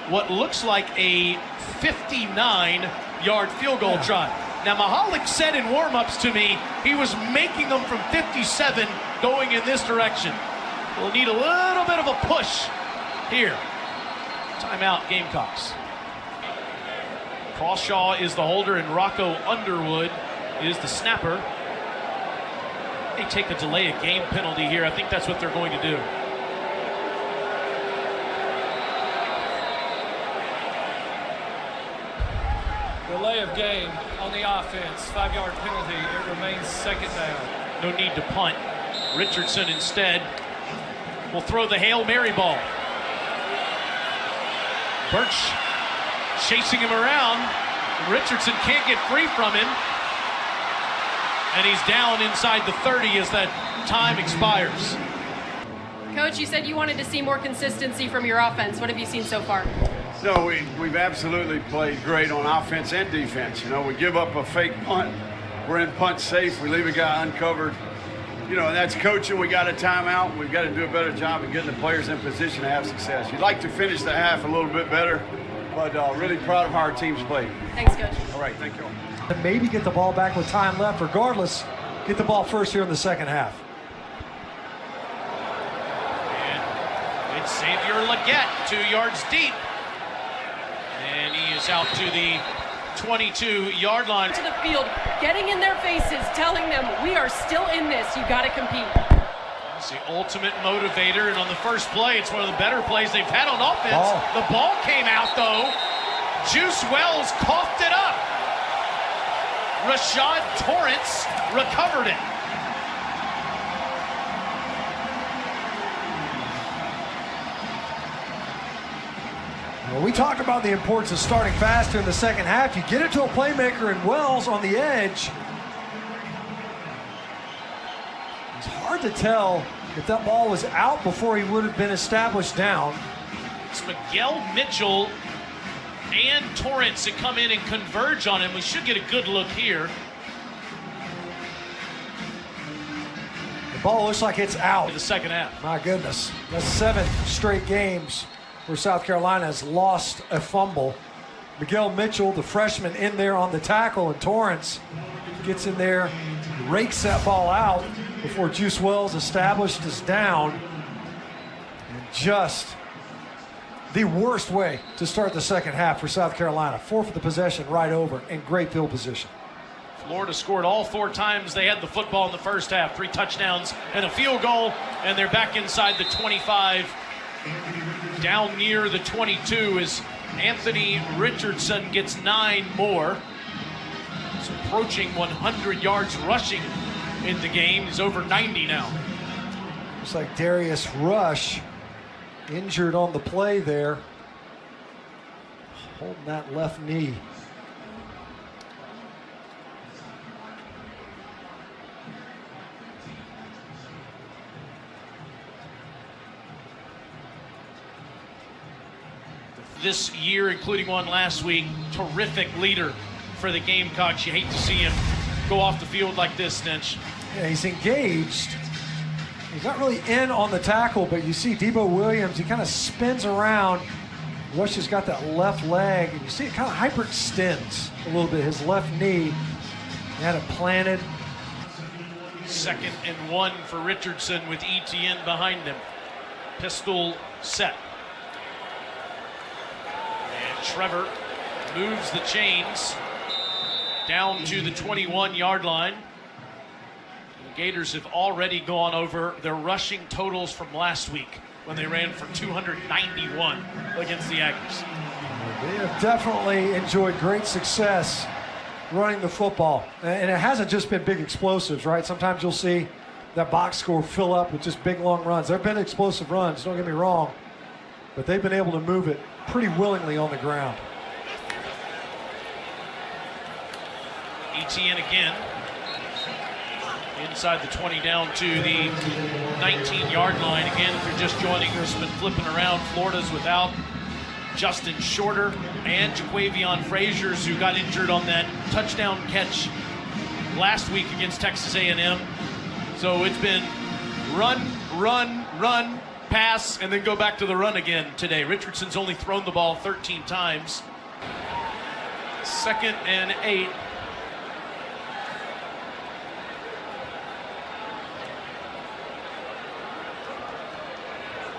what looks like a 59-yard field goal try. Now, Mahalik said in warm-ups to me he was making them from 57 going in this direction. We'll need a little bit of a push here. Timeout, Gamecocks. Crawshaw is the holder, and Rocco Underwood is the snapper. They take a delay of game penalty here. I think that's what they're going to do. Delay of game on the offense. 5-yard penalty. It remains second down. No need to punt. Richardson instead will throw the Hail Mary ball. Birch chasing him around. Richardson can't get free from him. And he's down inside the 30 as that time expires. Coach, you said you wanted to see more consistency from your offense. What have you seen so far? No, we've absolutely played great on offense and defense. You know, we give up a fake punt. We're in punt safe. We leave a guy uncovered. You know, and that's coaching. We got a timeout. We've got to do a better job of getting the players in position to have success. You'd like to finish the half a little bit better, but really proud of how our team's played. Thanks, Coach. All right, thank you. And maybe get the ball back with time left. Regardless, get the ball first here in the second half. And it's Xavier Leggett, 2 yards deep. And he is out to the 22-yard line. To the field, getting in their faces, telling them, we are still in this. You got to compete. It's the ultimate motivator, and on the first play, it's one of the better plays they've had on offense. Oh. The ball came out, though. Juice Wells coughed it up. Rashad Torrance recovered it. Well, we talk about the importance of starting faster in the second half. You get it to a playmaker in Wells on the edge. It's hard to tell if that ball was out before he would have been established down. It's Miguel Mitchell and Torrance that come in and converge on him. We should get a good look here. The ball looks like it's out. In the second half. My goodness. That's 7 straight games where South Carolina has lost a fumble. Miguel Mitchell, the freshman, in there on the tackle, and Torrance gets in there, rakes that ball out before Juice Wells established is down. And just the worst way to start the second half for South Carolina. Forfeit the possession right over in great field position. Florida scored all 4 times they had the football in the first half. 3 touchdowns and a field goal, and they're back inside the 25. Down near the 22 as Anthony Richardson gets 9 more. He's approaching 100 yards rushing in the game. He's over 90 now. Looks like Darius Rush injured on the play there, holding that left knee. This year, including one last week, terrific leader for the Gamecocks. You hate to see him go off the field like this, Stench. Yeah, he's engaged. He's not really in on the tackle, but you see Debo Williams, he kind of spins around. Rush has got that left leg, and you see it kind of hyperextends a little bit, his left knee. He had it planted. 2nd and 1 for Richardson with ETN behind him. Pistol set. Trevor moves the chains down to the 21-yard line. The Gators have already gone over their rushing totals from last week when they ran for 291 against the Aggies. They have definitely enjoyed great success running the football. And it hasn't just been big explosives, right? Sometimes you'll see that box score fill up with just big, long runs. There have been explosive runs, don't get me wrong, but they've been able to move it pretty willingly on the ground. ETN again. Inside the 20 down to the 19-yard line. Again, if you're just joining us, been flipping around. Florida's without Justin Shorter and Jaquavion Fraziers, who got injured on that touchdown catch last week against Texas A&M. So it's been run, run, run, pass, and then go back to the run again today. Richardson's only thrown the ball 13 times. 2nd and 8.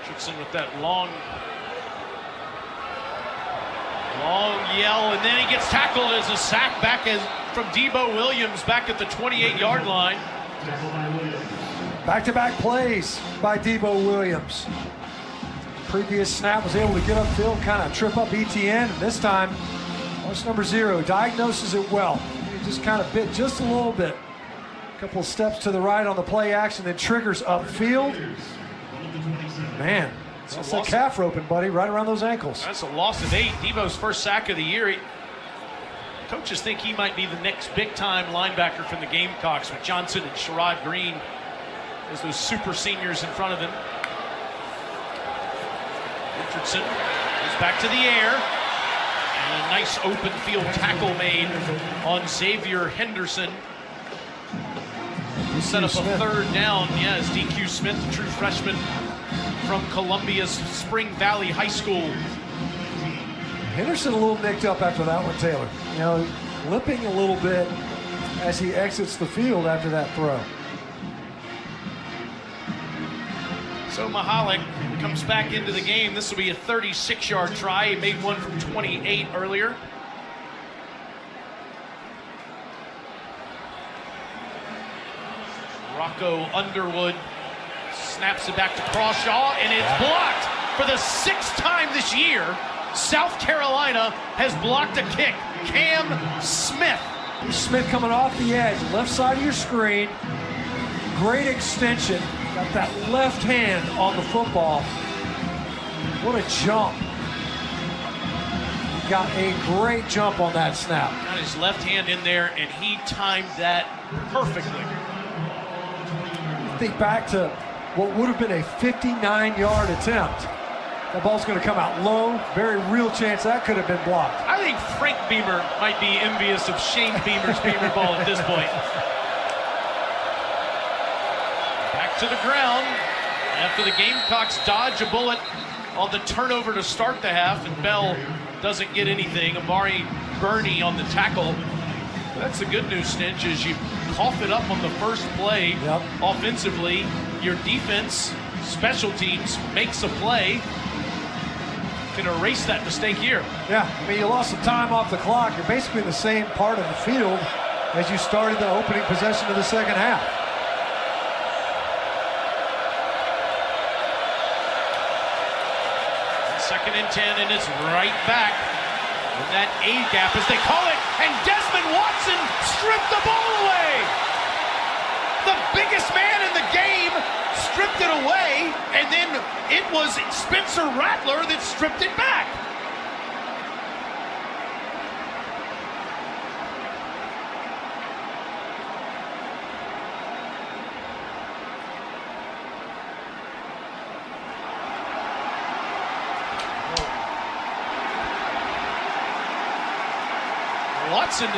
Richardson with that long yell, and then he gets tackled as a sack from Debo Williams back at the 28-yard line. Back-to-back plays by Debo Williams. Previous snap was able to get upfield, kind of trip up ETN, and this time, watch number 0, diagnoses it well. He just kind of bit just a little bit. A couple of steps to the right on the play action, then triggers upfield. Man, that's that calf roping, buddy, right around those ankles. That's a loss of 8. Debo's first sack of the year. Coaches think he might be the next big-time linebacker from the Gamecocks with Johnson and Sherrod Green as those super seniors in front of him. Richardson He's back to the air. And a nice open field tackle made on Xavier Henderson. Set up a third down. Yeah, as DQ Smith, the true freshman from Columbia's Spring Valley High School. Henderson a little nicked up after that one, Taylor. You know, limping a little bit as he exits the field after that throw. So Mahalik comes back into the game. This will be a 36-yard try. He made one from 28 earlier. Rocco Underwood snaps it back to Crawshaw, and it's blocked for the 6th time this year. South Carolina has blocked a kick. Cam Smith. Smith coming off the edge, left side of your screen. Great extension. Got that left hand on the football. What a jump. He got a great jump on that snap. Got his left hand in there, and he timed that perfectly. Think back to what would have been a 59-yard attempt. That ball's going to come out low. Very real chance that could have been blocked. I think Frank Beamer might be envious of Shane Beamer's Beamer ball at this point. Back to the ground after the Gamecocks dodge a bullet on the turnover to start the half, and Bell doesn't get anything. Amari Burney on the tackle. That's the good news, Stinch, is you cough it up on the first play. Offensively, your defense, special teams, makes a play. Can erase that mistake here. Yeah, I mean, you lost some time off the clock. You're basically in the same part of the field as you started the opening possession of the second half. Second and 10, and it's right back in that A gap, as they call it, and Desmond Watson stripped the ball away. The biggest man in the game stripped it away, and then it was Spencer Rattler that stripped it back. Watson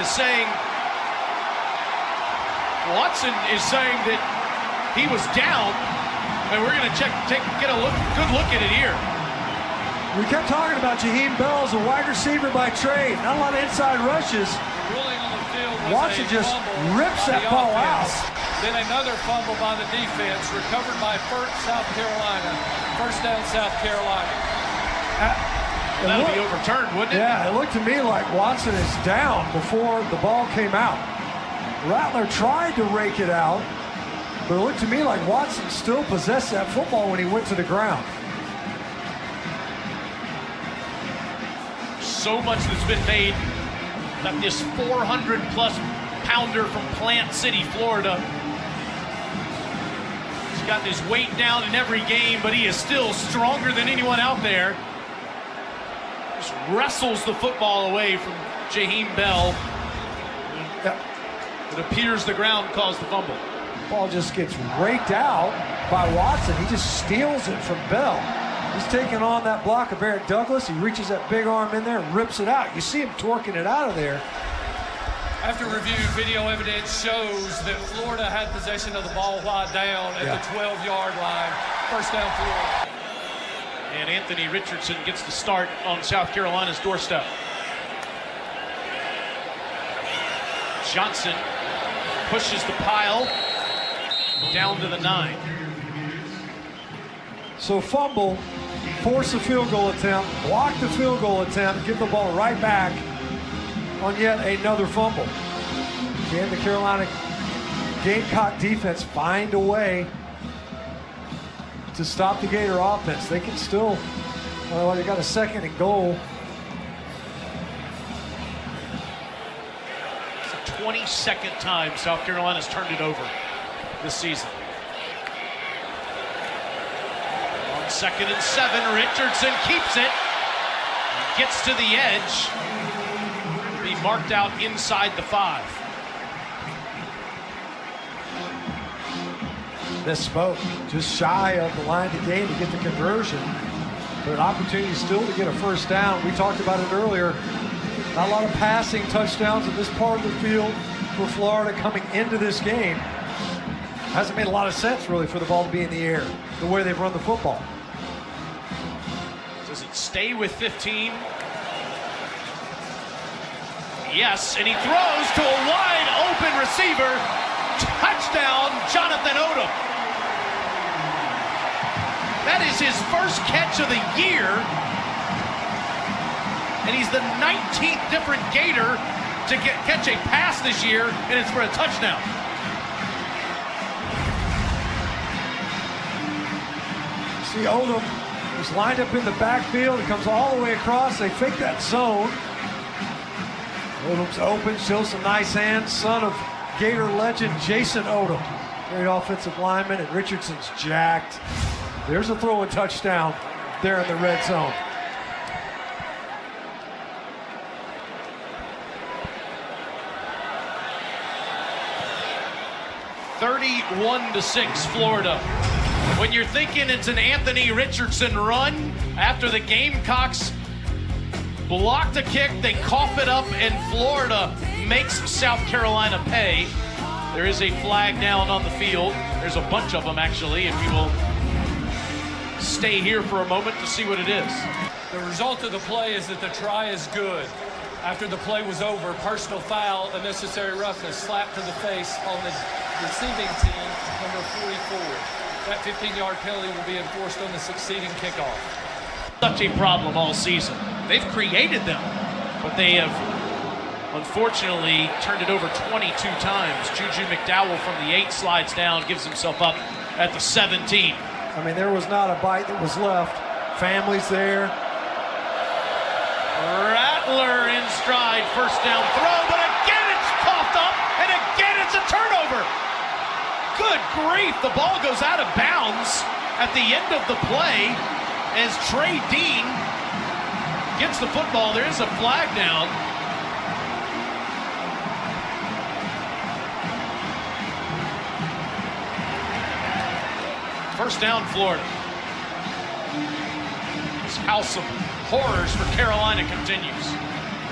is saying that he was down, and we're going to get a good look at it here. We kept talking about Jaheim Bell as a wide receiver by trade. Not a lot of inside rushes. Ruling on the field was Watson just rips that by the ball out. offense. Then another fumble by the defense, recovered by South Carolina. First down, South Carolina. That'll be overturned, wouldn't it? Yeah, it looked to me like Watson is down before the ball came out. Rattler tried to rake it out, but it looked to me like Watson still possessed that football when he went to the ground. So much that's been made that this 400-plus pounder from Plant City, Florida. He's gotten his weight down in every game, but he is still stronger than anyone out there. Just wrestles the football away from Jaheim Bell. It appears the ground caused the fumble. Ball just gets raked out by Watson. He just steals it from Bell. He's taking on that block of Eric Douglas. He reaches that big arm in there and rips it out. You see him torquing it out of there. After review, video evidence shows that Florida had possession of the ball while down at the 12-yard line. First down, Florida. And Anthony Richardson gets the start on South Carolina's doorstep. Johnson pushes the pile down to the 9. So fumble, force a field goal attempt, block the field goal attempt, give the ball right back on yet another fumble. Can the Carolina Gamecock defense find a way to stop the Gator offense? They can still, well, they got a second and goal. It's the 22nd time South Carolina's turned it over this season. On 2nd and 7, Richardson keeps it, gets to the edge, be marked out inside the 5. Misspoke, just shy of the line to gain to get the conversion. but an opportunity still to get a first down. We talked about it earlier. Not a lot of passing touchdowns in this part of the field for Florida coming into this game. Hasn't made a lot of sense, really, for the ball to be in the air, the way they've run the football. Does it stay with 15? Yes, and he throws to a wide open receiver. Touchdown, Jonathan Odom. That is his first catch of the year. And he's the 19th different Gator to catch a pass this year, and it's for a touchdown. See Odom is lined up in the backfield. He comes all the way across. They fake that zone. Odom's open, shows some nice hands. Son of Gator legend Jason Odom. Great offensive lineman, and Richardson's jacked. There's a throw and touchdown there in the red zone. (31-6) Florida. When you're thinking it's an Anthony Richardson run, after the Gamecocks blocked a kick, they cough it up, and Florida makes South Carolina pay. There is a flag down on the field. There's a bunch of them, actually, and we will stay here for a moment to see what it is. The result of the play is that the try is good. After the play was over, personal foul, unnecessary roughness, slap to the face on the receiving team, number 44. That 15-yard penalty will be enforced on the succeeding kickoff. Such a problem all season. They've created them, but they have unfortunately turned it over 22 times. Juju McDowell from the 8 slides down, gives himself up at the 17. I mean, there was not a bite that was left. Families there. Rattler in stride, first down throw, but again it's coughed up, and again it's a turnover. Good grief, the ball goes out of bounds at the end of the play as Trey Dean gets the football. There is a flag down. First down, Florida. This house of horrors for Carolina continues.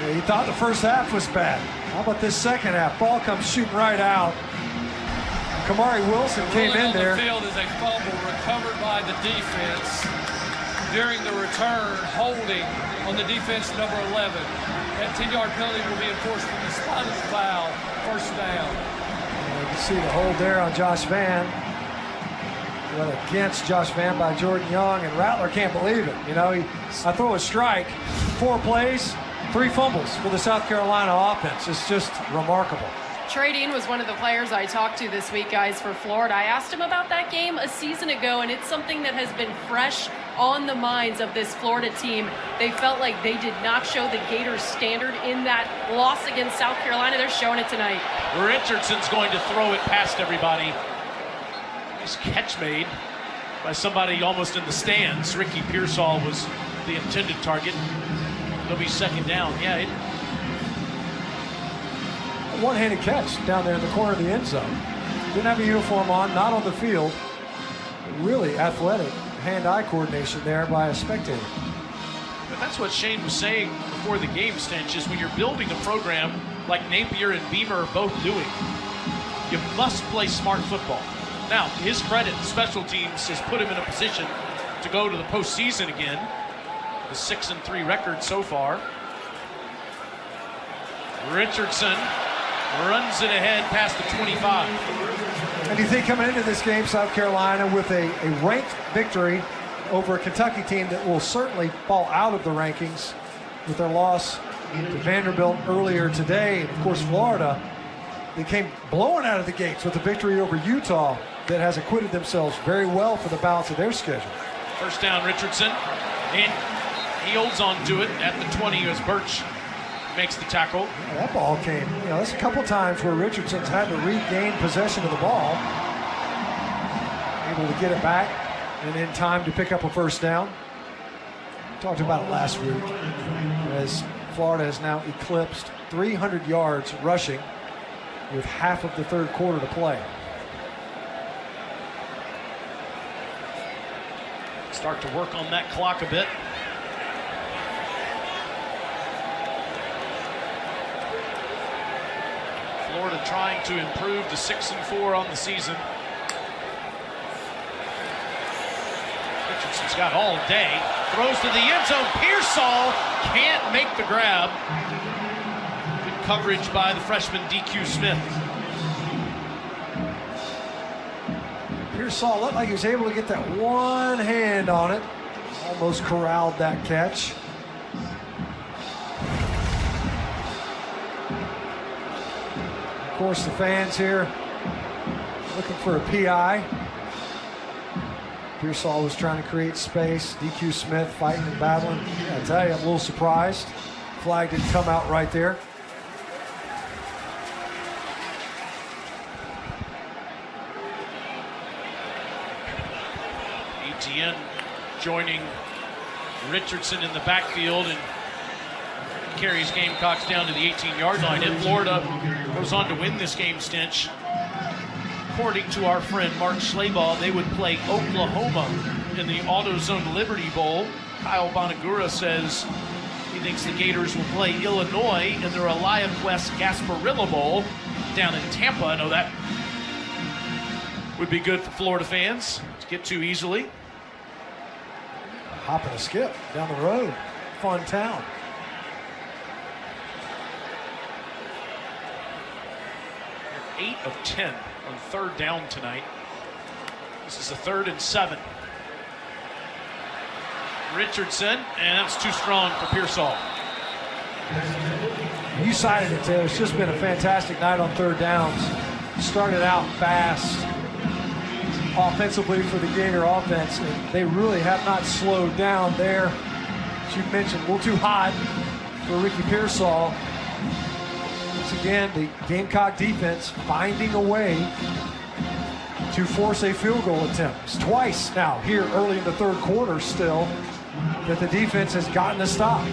Yeah, you thought the first half was bad. How about this second half? Ball comes shooting right out. Kamari Wilson came in there. The field is a fumble recovered by the defense during the return, holding on the defense number 11. That 10-yard penalty will be enforced from the spotted foul, first down. You can see the hold there on Josh Vann. Well, against Josh Vann by Jordan Young, and Rattler can't believe it. You know, I throw a strike, 4 plays, 3 fumbles for the South Carolina offense. It's just remarkable. Trey Dean was one of the players I talked to this week, guys, for Florida. I asked him about that game a season ago, and it's something that has been fresh on the minds of this Florida team. They felt like they did not show the Gators standard in that loss against South Carolina. They're showing it tonight. Richardson's going to throw it past everybody. Nice catch made by somebody almost in the stands. Ricky Pearsall was the intended target. It'll be second down. Yeah, One-handed catch down there in the corner of the end zone. Didn't have a uniform on, not on the field. Really athletic hand-eye coordination there by a spectator. But that's what Shane was saying before the game, Stench, is when you're building a program like Napier and Beamer are both doing, you must play smart football. Now, to his credit, the special teams has put him in a position to go to the postseason again. The 6-3 record so far. Richardson runs it ahead past the 25. And you think coming into this game, South Carolina with a ranked victory over a Kentucky team that will certainly fall out of the rankings with their loss to Vanderbilt earlier today. And of course, Florida, they came blowing out of the gates with a victory over Utah that has acquitted themselves very well for the balance of their schedule. First down, Richardson, and he holds on to it at the 20 as Birch makes the tackle. Yeah, that ball came, that's a couple times where Richardson's had to regain possession of the ball. Able to get it back and in time to pick up a first down. We talked about it last week as Florida has now eclipsed 300 yards rushing with half of the third quarter to play. start to work on that clock a bit. Florida trying to improve to 6-4 on the season. Richardson's got all day. Throws to the end zone. Pearsall can't make the grab. Good coverage by the freshman DQ Smith. Pearsall looked like he was able to get that one hand on it. Almost corralled that catch. Of course, the fans here looking for a PI. Pearsall was trying to create space. DQ Smith fighting and battling. I tell you, I'm a little surprised. Flag didn't come out right there. Etienne joining Richardson in the backfield and carries Gamecocks down to the 18-yard line. And Florida goes on to win this game, Stinch. According to our friend Mark Schleybaugh, they would play Oklahoma in the AutoZone Liberty Bowl. Kyle Bonagura says he thinks the Gators will play Illinois in their EliaQuest Gasparilla Bowl down in Tampa. I know that would be good for Florida fans to get to easily. Hop and a skip down the road. Fun town. They're 8 of 10 on third down tonight. This is a 3rd and 7. Richardson, and that's too strong for Pearsall. You cited it, Taylor. It's just been a fantastic night on third downs. Started out fast offensively for the Gator offense, and they really have not slowed down there. As you mentioned, a little too hot for Ricky Pearsall. Once again, the Gamecock defense finding a way to force a field goal attempt. It's twice now here early in the third quarter still that the defense has gotten a stop.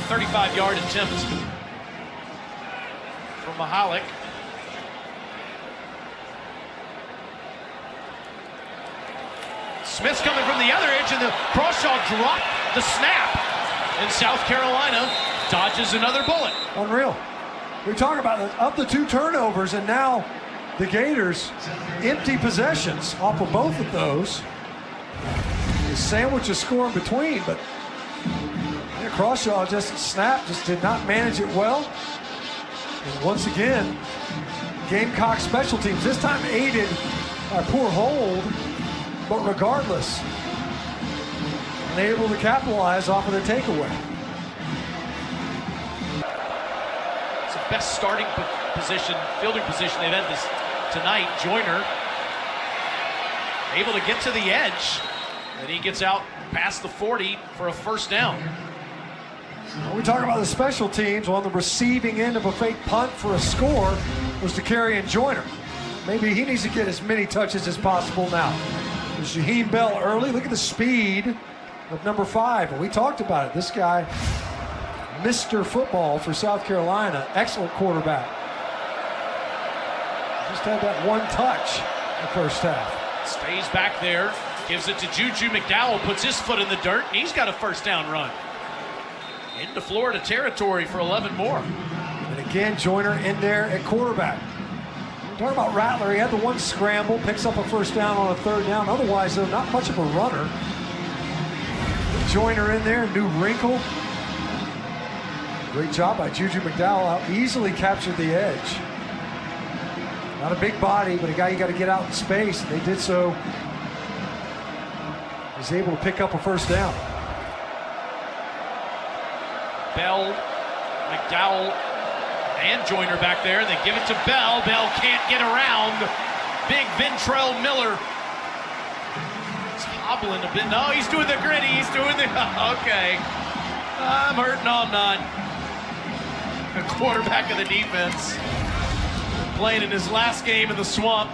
35-yard attempt from Mahalik. Smith's coming from the other edge, and the Crawshaw dropped the snap. And South Carolina dodges another bullet. Unreal. We talk about of the 2 turnovers, and now the Gators empty possessions off of both of those. They sandwich a score in between, but Crawshaw just did not manage it well. And once again, Gamecock special teams, this time aided by poor hold, but regardless, unable to capitalize off of the takeaway. It's the best starting position, fielding position they've had this tonight. Joyner able to get to the edge, and he gets out past the 40 for a first down. When we talk about the special teams, on the receiving end of a fake punt for a score was Dakarian Joyner. Maybe he needs to get as many touches as possible now. Shaheem Bell early. Look at the speed of number 5. And we talked about it. This guy, Mr. Football for South Carolina. Excellent quarterback. Just had that one touch in the first half. Stays back there. Gives it to Juju McDowell. Puts his foot in the dirt. And he's got a first down run. Into Florida territory for 11 more. And again, Joyner in there at quarterback. Talking about Rattler, he had the one scramble, picks up a first down on a third down. Otherwise, though, not much of a runner. Joyner in there, new wrinkle. Great job by Juju McDowell, how easily captured the edge. Not a big body, but a guy you got to get out in space, and they did so. He's able to pick up a first down. Bell, McDowell, and Joyner back there. They give it to Bell. Bell can't get around. Big Ventrell Miller. He's hobbling a bit. No, he's doing the gritty. He's doing the... Okay. I'm hurt. No, I'm not. The quarterback of the defense, playing in his last game in the swamp,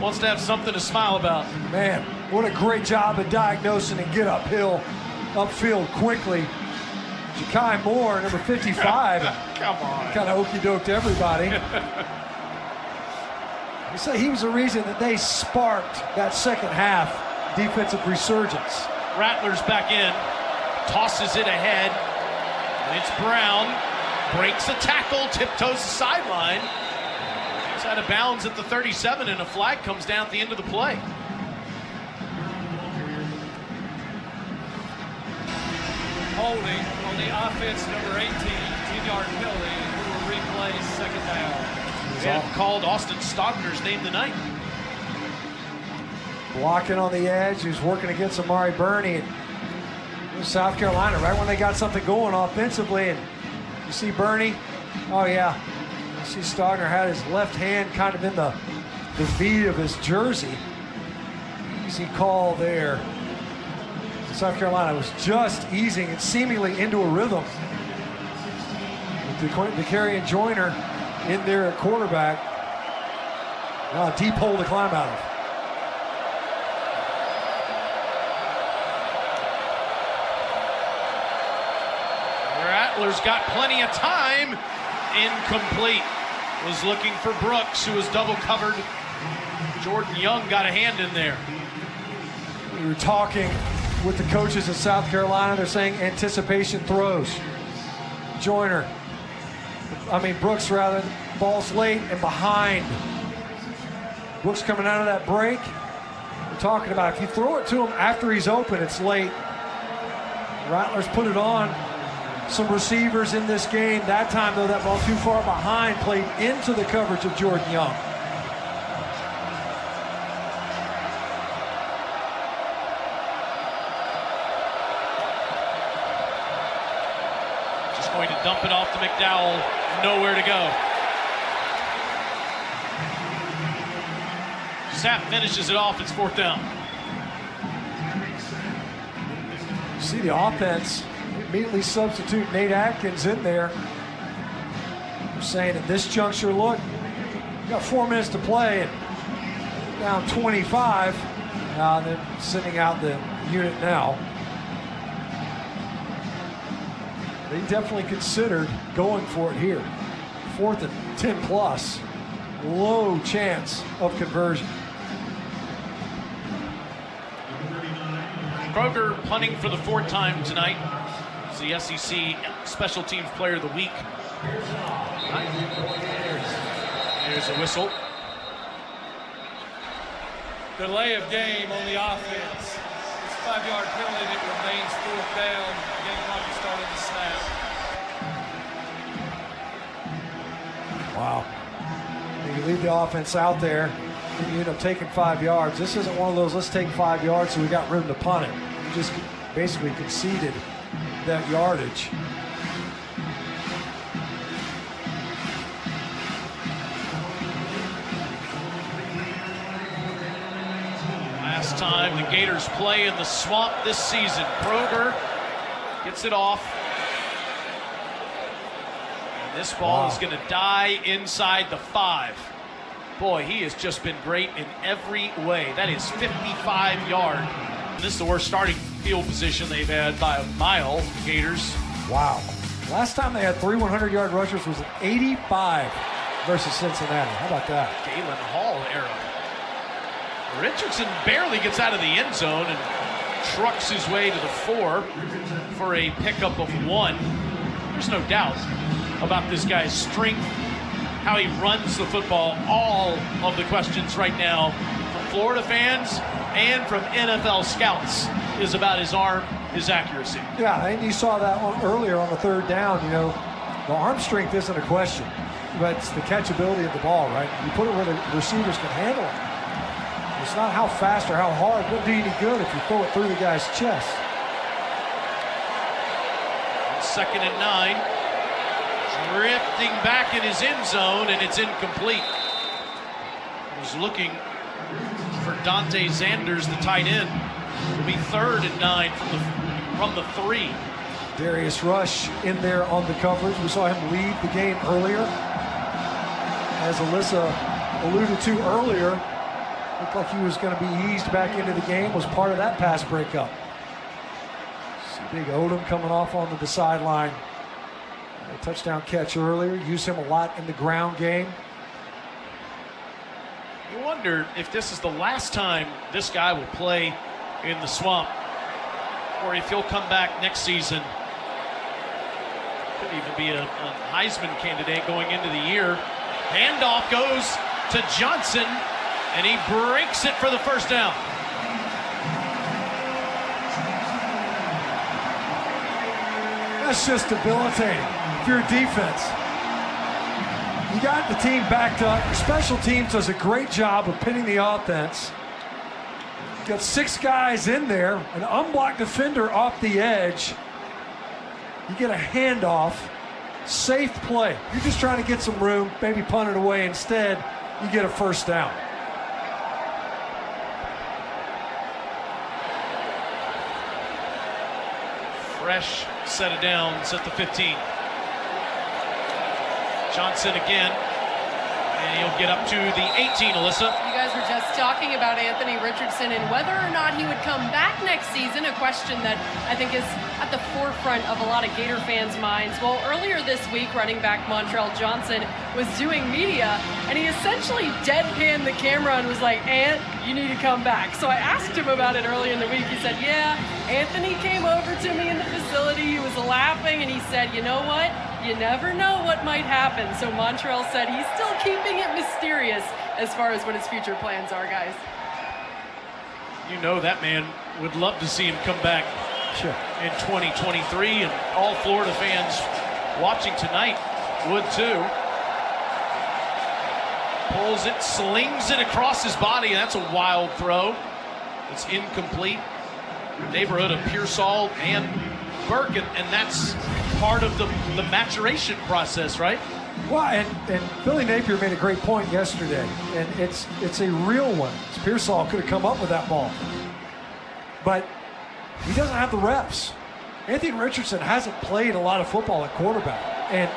wants to have something to smile about. Man, what a great job of diagnosing and get upfield quickly. Ja'Kai Moore, number 55. Come on. Kind of okey-doked everybody. You say he was the reason that they sparked that second half defensive resurgence. Rattler's back in, tosses it ahead, and it's Brown. Breaks a tackle, tiptoes the sideline. He's out of bounds at the 37, and a flag comes down at the end of the play. Holding on the offense, number 18, 10-yard penalty, who will replay second down. And called Austin Stogner's name tonight. Blocking on the edge, he's working against Amari Burney. South Carolina, right when they got something going offensively, and you see Burney, oh yeah, you see Stogner had his left hand kind of in the V of his jersey. Easy call there. South Carolina was just easing and seemingly into a rhythm. With DeCarry and Joyner in there at quarterback. Now a deep hole to climb out of. Rattler's got plenty of time. Incomplete. Was looking for Brooks, who was double covered. Jordan Young got a hand in there. We were talking with the coaches in South Carolina. They're saying anticipation throws. Brooks rather, ball's late and behind. Brooks coming out of that break. We're talking about if you throw it to him after he's open, it's late. Rattler's put it on some receivers in this game. That time, though, that ball too far behind, played into the coverage of Jordan Young. Just going to dump it off to McDowell. Nowhere to go. Sapp finishes it off. It's fourth down. You see the offense immediately substitute Nate Atkins in there. We're saying at this juncture, look, you got 4 minutes to play and down 25. They're sending out the unit now. They definitely considered going for it here. 4th and 10 plus. Low chance of conversion. Kroger punting for the 4th time tonight. He's the SEC Special Teams Player of the Week. There's a whistle. Delay of game on the offense. It's a 5-yard penalty that remains 4th down. Gamecock is starting to snap. Wow. You leave the offense out there, and you end up taking 5 yards. This isn't one of those, let's take 5 yards so we got room to punt it. You just basically conceded that yardage. Last time the Gators play in the swamp this season. Kroger gets it off. And this ball is going to die inside the 5. Boy, he has just been great in every way. That is 55 yards. This is the worst starting field position they've had by a mile, Gators. Wow. Last time they had 3 100-yard rushers was in 85 versus Cincinnati. How about that? Galen Hall era. Richardson barely gets out of the end zone and trucks his way to the 4 for a pickup of 1. There's no doubt about this guy's strength, how he runs the football. All of the questions right now from Florida fans and from NFL scouts is about his arm, his accuracy. Yeah, and you saw that one earlier on the 3rd down. You know, the arm strength isn't a question, but it's the catchability of the ball, right? You put it where the receivers can handle it. It's not how fast or how hard. It wouldn't do you any good if you throw it through the guy's chest. 2nd and 9. Drifting back in his end zone, and it's incomplete. Was looking for Dante Zanders, the tight end. It'll be 3rd and 9 from the 3. Darius Rush in there on the coverage. We saw him lead the game earlier. As Alyssa alluded to earlier, looked like he was going to be eased back into the game, was part of that pass breakup. See big Odom coming off onto the sideline. A touchdown catch earlier. Used him a lot in the ground game. You wonder if this is the last time this guy will play in the swamp. Or if he'll come back next season, could even be a Heisman candidate going into the year. Handoff goes to Johnson, and he breaks it for the first down. That's just debilitating. If you're a defense, you got the team backed up. Your special teams does a great job of pinning the offense. You got 6 guys in there, an unblocked defender off the edge. You get a handoff, safe play. You're just trying to get some room, maybe punt it away. Instead, you get a first down. Fresh set of downs at the 15. Johnson again, and he'll get up to the 18, Alyssa. You guys were just talking about Anthony Richardson and whether or not he would come back next season, a question that I think is at the forefront of a lot of Gator fans' minds. Well, earlier this week, running back Montrell Johnson was doing media, and he essentially deadpanned the camera and was like, "Ant, you need to come back." So I asked him about it earlier in the week. He said, "Yeah, Anthony came over to me in the facility. He was laughing, and he said, you know what? You never know what might happen." So Montrell said he's still keeping it mysterious as far as what his future plans are, guys. You know that man would love to see him come back in 2023, and all Florida fans watching tonight would too. Pulls it, slings it across his body, and that's a wild throw. It's incomplete. Neighborhood of Pearsall and Burke, and that's part of the maturation process, right? Well, and Billy Napier made a great point yesterday, and it's a real one. Pearsall could have come up with that ball, but he doesn't have the reps. Anthony Richardson hasn't played a lot of football at quarterback, and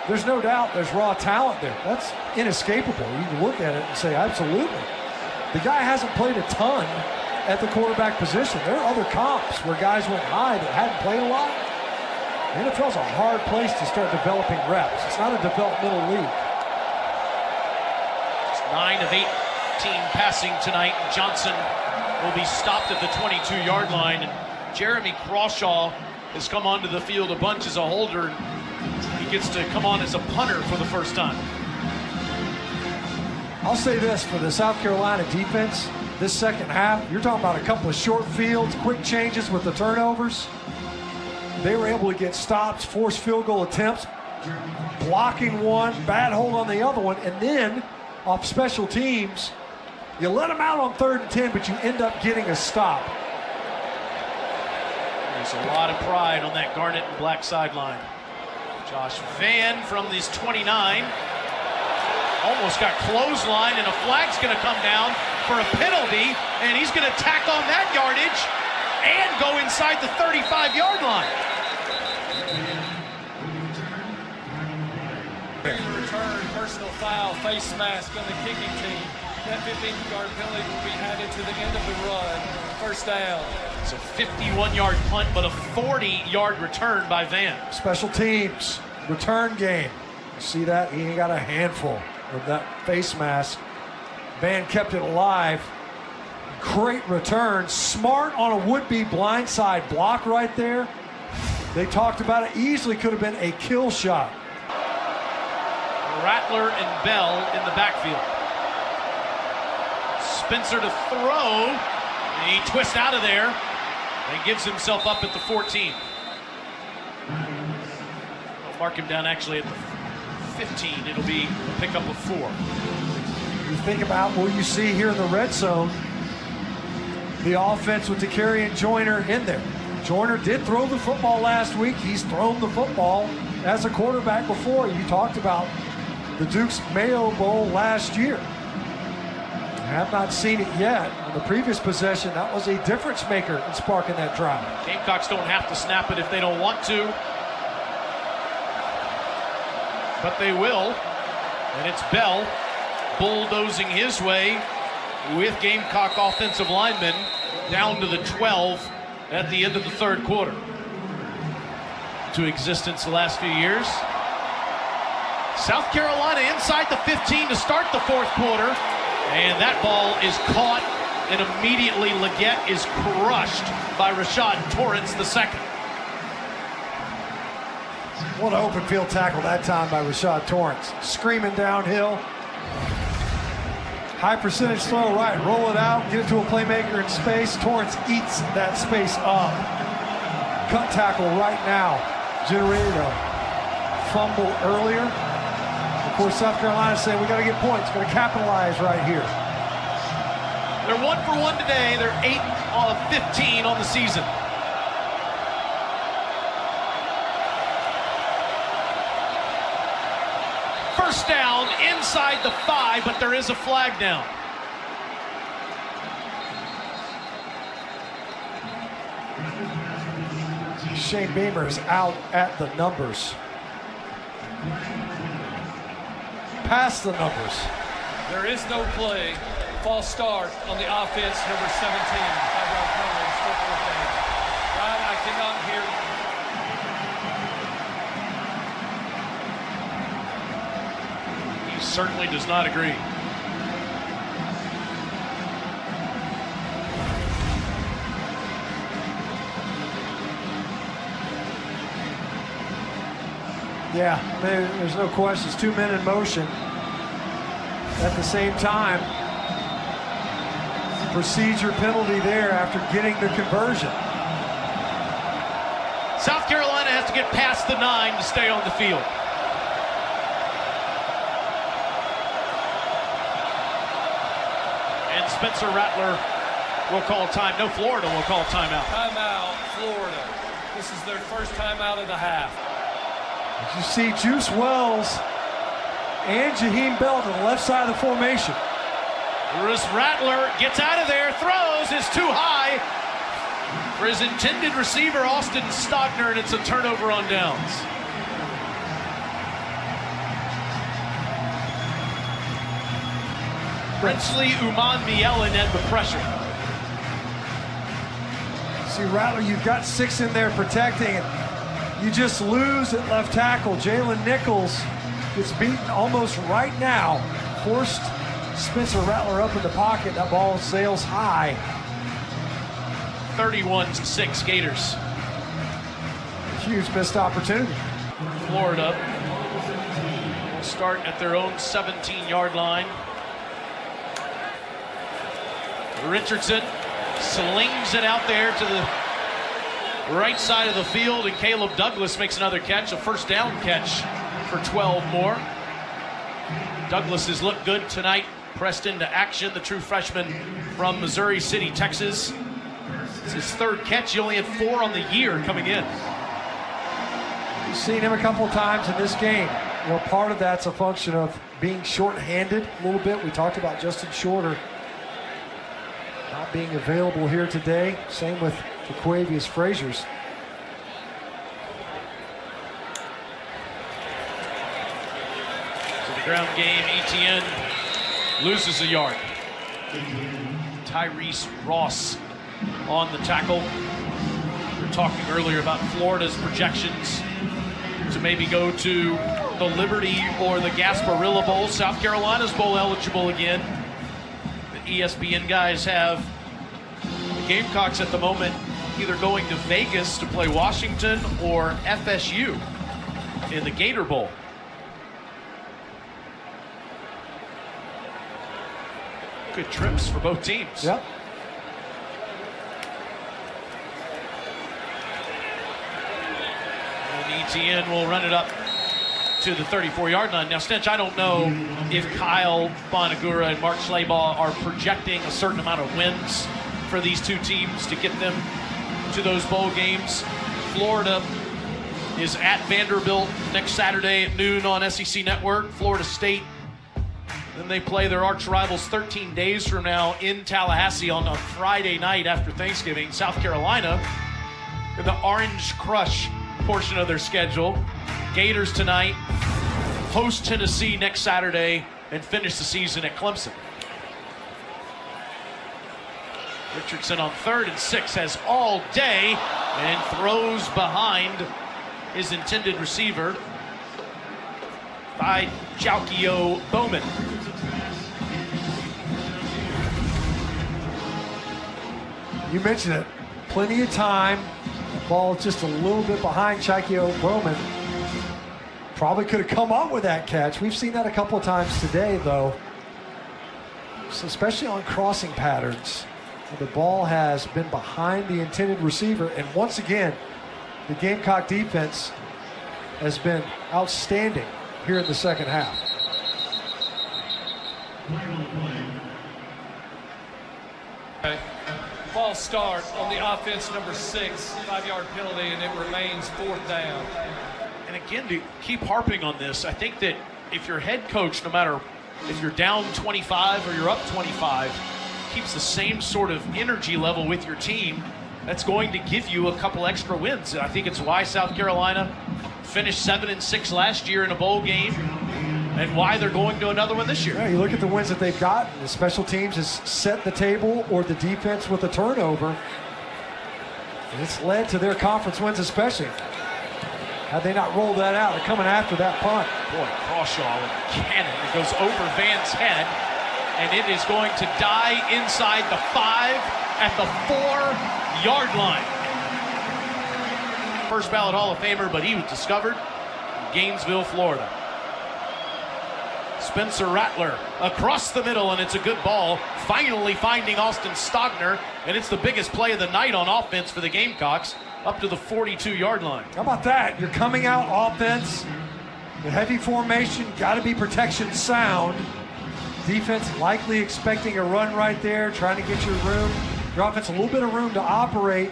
there's no doubt there's raw talent there. That's inescapable. You can look at it and say, absolutely. The guy hasn't played a ton at the quarterback position. There are other comps where guys went high that hadn't played a lot. The NFL's a hard place to start developing reps. It's not a developmental league. It's 9 of 18 passing tonight. Johnson will be stopped at the 22-yard line. And Jeremy Crawshaw has come onto the field a bunch as a holder. He gets to come on as a punter for the first time. I'll say this for the South Carolina defense, this second half, you're talking about a couple of short fields, quick changes with the turnovers. They were able to get stops, force field goal attempts, blocking one, bad hold on the other one, and then off special teams, you let them out on 3rd and 10, but you end up getting a stop. There's a lot of pride on that garnet and black sideline. Josh Vann from this 29 almost got clothesline, and a flag's going to come down for a penalty, and he's going to tack on that yardage and go inside the 35-yard line. Return, personal foul, face mask on the kicking team. That 15-yard penalty will be added to the end of the run. First down. It's a 51-yard punt, but a 40-yard return by Vann. Special teams, return game. You see that? He got a handful of that face mask. Vann kept it alive. Great return. Smart on a would-be blindside block right there. They talked about it. Easily could have been a kill shot. Rattler and Bell in the backfield. Spencer to throw. And he twists out of there and gives himself up at the 14. I'll mark him down actually at the 15. It'll be a pickup of 4. You think about what you see here in the red zone. The offense with DeCarry and Joyner in there. Joyner did throw the football last week. He's thrown the football as a quarterback before. You talked about the Duke's Mayo Bowl last year. I have not seen it yet. On the previous possession, that was a difference maker in sparking that drive. Gamecocks don't have to snap it if they don't want to, but they will. And it's Bell bulldozing his way with Gamecock offensive linemen down to the 12 at the end of the 3rd quarter. To existence the last few years. South Carolina inside the 15 to start the 4th quarter, and that ball is caught and immediately Leggett is crushed by Rashad Torrance II. What an open field tackle that time by Rashad Torrance. Screaming downhill. High percentage throw right, roll it out, get it to a playmaker in space. Torrance eats that space up. Cut tackle right now. Generated a fumble earlier. Of course, South Carolina saying we got to get points, got to capitalize right here. They're 1 for 1 today. They're 8 of 15 on the season. First down inside the 5, but there is a flag down. Shane Beamer is out at the numbers. Past the numbers. There is no play. False start on the offense, number 17. Ryan, I cannot hear you. He certainly does not agree. Yeah, there's no question. It's 2 men in motion. At the same time, procedure penalty there after getting the conversion. South Carolina has to get past the 9 to stay on the field. And Spencer Rattler will call time. No, Florida will call timeout. Timeout, Florida. This is their first timeout of the half. You see Juice Wells and Jaheim Bell to the left side of the formation. Rattler gets out of there, throws, is too high for his intended receiver, Austin Stogner, and it's a turnover on downs. Princely Uman-Mielen had the pressure. See, Rattler, you've got 6 in there protecting it. You just lose at left tackle. Jalen Nichols gets beaten almost right now. Forced Spencer Rattler up in the pocket. That ball sails high. 31-6 Gators. Huge missed opportunity. Florida will start at their own 17-yard line. Richardson slings it out there to the right side of the field, and Caleb Douglas makes another catch, a first down catch for 12 more. Douglas has looked good tonight, pressed into action, the true freshman from Missouri City, Texas. It's his 3rd catch. He only had 4 on the year coming in. You've seen him a couple of times in this game. Well, part of that's a function of being short-handed a little bit. We talked about Justin Shorter not being available here today. Same with Jaquavius Frazier's. So the ground game, Etienne loses a yard. Tyrese Ross on the tackle. We were talking earlier about Florida's projections to maybe go to the Liberty or the Gasparilla Bowl. South Carolina's bowl eligible again. The ESPN guys have the Gamecocks at the moment either going to Vegas to play Washington or FSU in the Gator Bowl. Good trips for both teams. Yep. And Etienne will run it up to the 34-yard line. Now, Stench, I don't know if Kyle Bonagura and Mark Schleybaugh are projecting a certain amount of wins for these two teams to get them to those bowl games. Florida is at Vanderbilt next Saturday at noon on SEC Network. Florida State, then they play their arch rivals 13 days from now in Tallahassee on a Friday night after Thanksgiving. South Carolina in the Orange Crush portion of their schedule. Gators tonight, host Tennessee next Saturday, and finish the season at Clemson. Richardson on 3rd and 6 has all day and throws behind his intended receiver by Jalkio Bowman. You mentioned it. Plenty of time. The ball just a little bit behind Chikio Bowman. Probably could have come up with that catch. We've seen that a couple of times today, though. So especially on crossing patterns, where the ball has been behind the intended receiver. And once again, the Gamecock defense has been outstanding here in the second half. Okay. False start on the offense, number 6, 5-yard penalty, and it remains 4th down. And again, to keep harping on this, I think that if your head coach, no matter if you're down 25 or you're up 25, keeps the same sort of energy level with your team, that's going to give you a couple extra wins. And I think it's why South Carolina finished 7-6 last year in a bowl game, and why they're going to another one this year. Yeah, you look at the wins that they've gotten. The special teams has set the table, or the defense with a turnover. And it's led to their conference wins especially. Had they not rolled that out, they're coming after that punt. Boy, Crawshaw with a cannon. It goes over Van's head, and it is going to die inside the 5 at the 4-yard line. First ballot Hall of Famer, but he was discovered in Gainesville, Florida. Spencer Rattler across the middle, and it's a good ball. Finally finding Austin Stogner, and it's the biggest play of the night on offense for the Gamecocks, up to the 42-yard line. How about that? You're coming out offense, the heavy formation, got to be protection sound. Defense likely expecting a run right there, trying to get your offense a little bit of room to operate.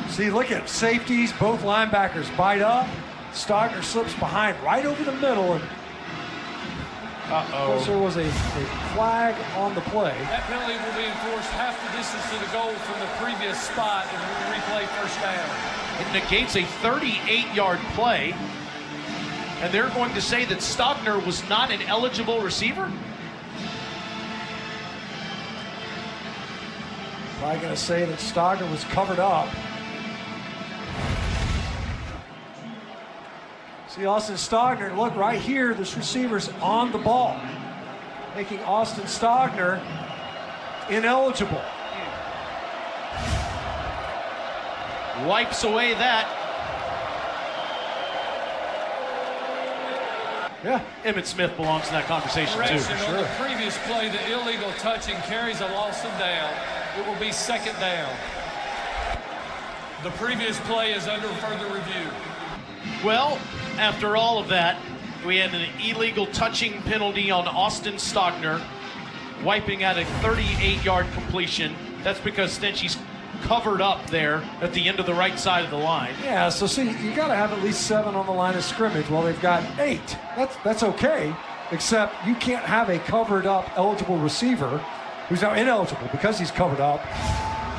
See, look at safeties, both linebackers bite up. Stogner slips behind right over the middle, and of course, there was a flag on the play. That penalty will be enforced half the distance to the goal from the previous spot, and we'll replay first down. It negates a 38-yard play, and they're going to say that Stogner was not an eligible receiver? Probably going to say that Stogner was covered up. See Austin Stogner, look right here, this receiver's on the ball, making Austin Stogner ineligible. Wipes away that. Yeah. Emmitt Smith belongs in that conversation too. Correction, on the previous play, the illegal touching carries a loss of down. It will be 2nd down. The previous play is under further review. Well, after all of that, we had an illegal touching penalty on Austin Stogner, wiping out a 38-yard completion. That's because Stenchy's covered up there at the end of the right side of the line. Yeah, so see, you got to have at least 7 on the line of scrimmage. Well, they've got 8. That's okay, except you can't have a covered up eligible receiver who's now ineligible because he's covered up.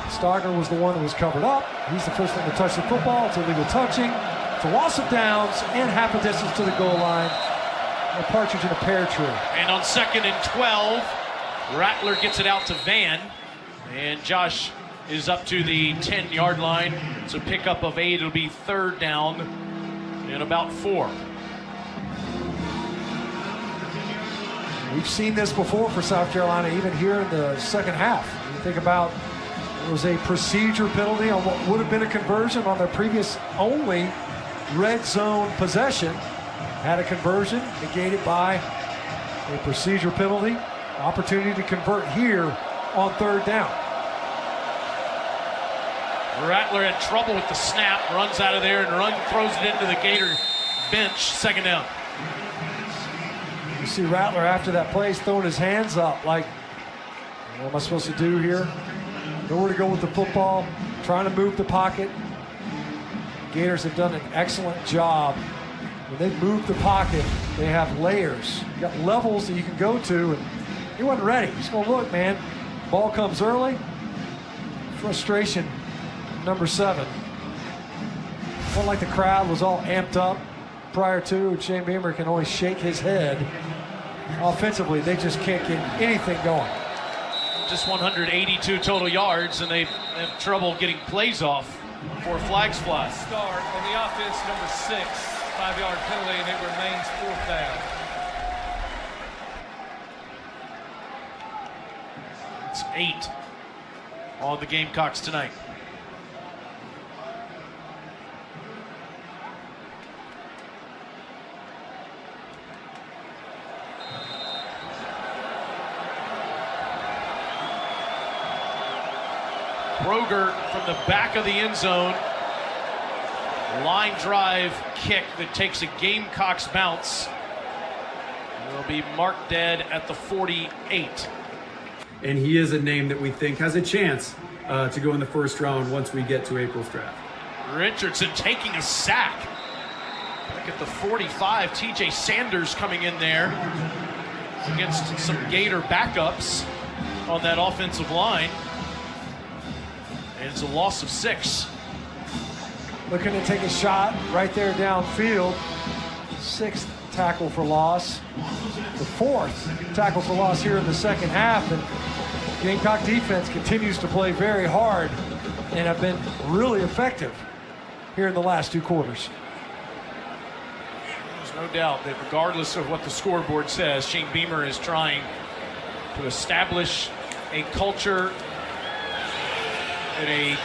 Stogner was the one that was covered up. He's the first one to touch the football. It's illegal touching. It's a loss of downs and half a distance to the goal line. A partridge in a pear tree. And on 2nd and 12, Rattler gets it out to Van, and Josh is up to the 10-yard line. It's a pickup of 8. It'll be 3rd down and about 4. We've seen this before for South Carolina, even here in the second half. You think about, it was a procedure penalty on what would have been a conversion on their previous only red zone possession. Had a conversion negated by a procedure penalty. Opportunity to convert here on 3rd down. Rattler had trouble with the snap, runs out of there and throws it into the Gator bench. 2nd down. You see Rattler after that play, he's throwing his hands up like, what am I supposed to do here? Nowhere to go with the football, trying to move the pocket. Gators have done an excellent job. When they move the pocket, they have layers. You got levels that you can go to, and he wasn't ready. He's going, look, man, ball comes early. Frustration, number 7. Felt like the crowd was all amped up prior to. Shane Beamer can only shake his head. Offensively, they just can't get anything going. Just 182 total yards, and they have trouble getting plays off before flags fly. Start on the offense, number 6, 5-yard penalty, and it remains 4th down. It's 8. on the Gamecocks tonight. Kroger from the back of the end zone. Line drive kick that takes a Gamecocks bounce. Will be marked dead at the 48. And he is a name that we think has a chance to go in the first round once we get to April's draft. Richardson taking a sack. Back at the 45, TJ Sanders coming in there against some Gator backups on that offensive line. And it's a loss of 6. Looking to take a shot right there downfield. 6th tackle for loss. The 4th tackle for loss here in the second half. And Gamecock defense continues to play very hard and have been really effective here in the last 2 quarters. There's no doubt that regardless of what the scoreboard says, Shane Beamer is trying to establish a culture and a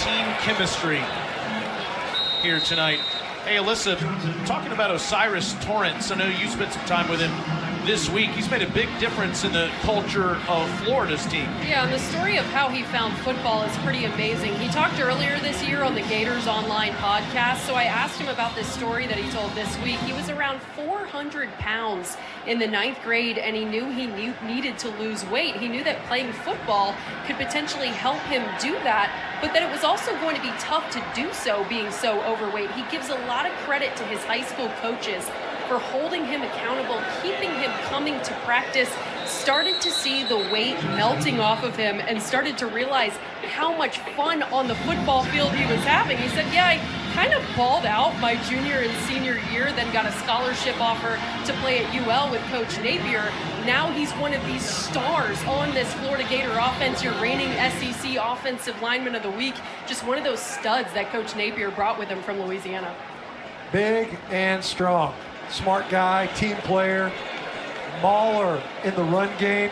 team chemistry here tonight. Hey, Alyssa, talking about Osiris Torrance, I know you spent some time with him this week. He's made a big difference in the culture of Florida's team. Yeah, and the story of how he found football is pretty amazing. He talked earlier this year on the Gators Online podcast, so I asked him about this story that he told this week. He was around 400 pounds in the 9th grade, and he knew he needed to lose weight. He knew that playing football could potentially help him do that, but that it was also going to be tough to do so, being so overweight. He gives a lot of credit to his high school coaches for holding him accountable, keeping him coming to practice, started to see the weight melting off of him and started to realize how much fun on the football field he was having. He said, yeah, I kind of balled out my junior and senior year, then got a scholarship offer to play at UL with Coach Napier. Now he's one of these stars on this Florida Gator offense, your reigning SEC Offensive Lineman of the Week, just one of those studs that Coach Napier brought with him from Louisiana. Big and strong. Smart guy, team player, mauler in the run game.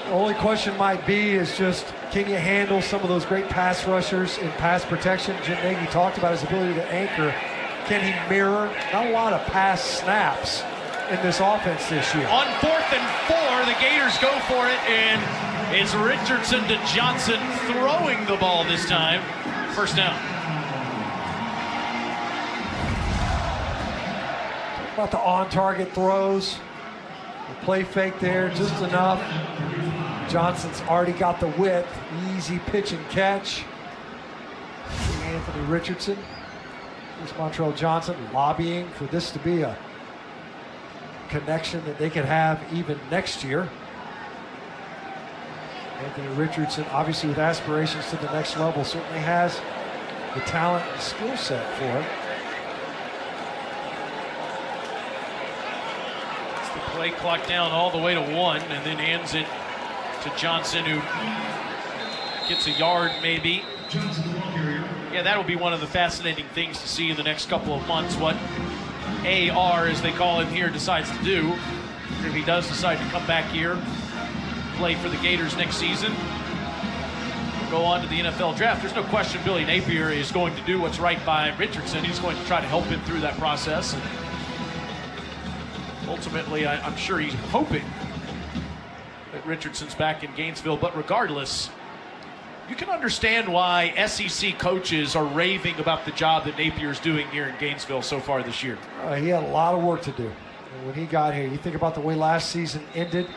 The only question might be is just, can you handle some of those great pass rushers in pass protection? Jim Nagy talked about his ability to anchor. Can he mirror? Not a lot of pass snaps in this offense this year. On 4th and 4, the Gators go for it, and it's Richardson to Johnson throwing the ball this time. First down. About the on-target throws, the play fake there, just enough. Johnson's already got the width, easy pitch and catch. Anthony Richardson, here's Montrell Johnson lobbying for this to be a connection that they could have even next year. Anthony Richardson, obviously with aspirations to the next level, certainly has the talent and skill set for it. Play clock down all the way to 1 and then hands it to Johnson, who gets a yard maybe. Yeah, that'll be one of the fascinating things to see in the next couple of months, what AR, as they call him here, decides to do. If he does decide to come back here, play for the Gators next season, go on to the NFL draft, there's no question Billy Napier is going to do what's right by Richardson. He's going to try to help him through that process. And ultimately, I'm sure he's hoping that Richardson's back in Gainesville, but regardless, you can understand why SEC coaches are raving about the job that Napier's doing here in Gainesville so far this year. He had a lot of work to do. And when he got here, you think about the way last season ended,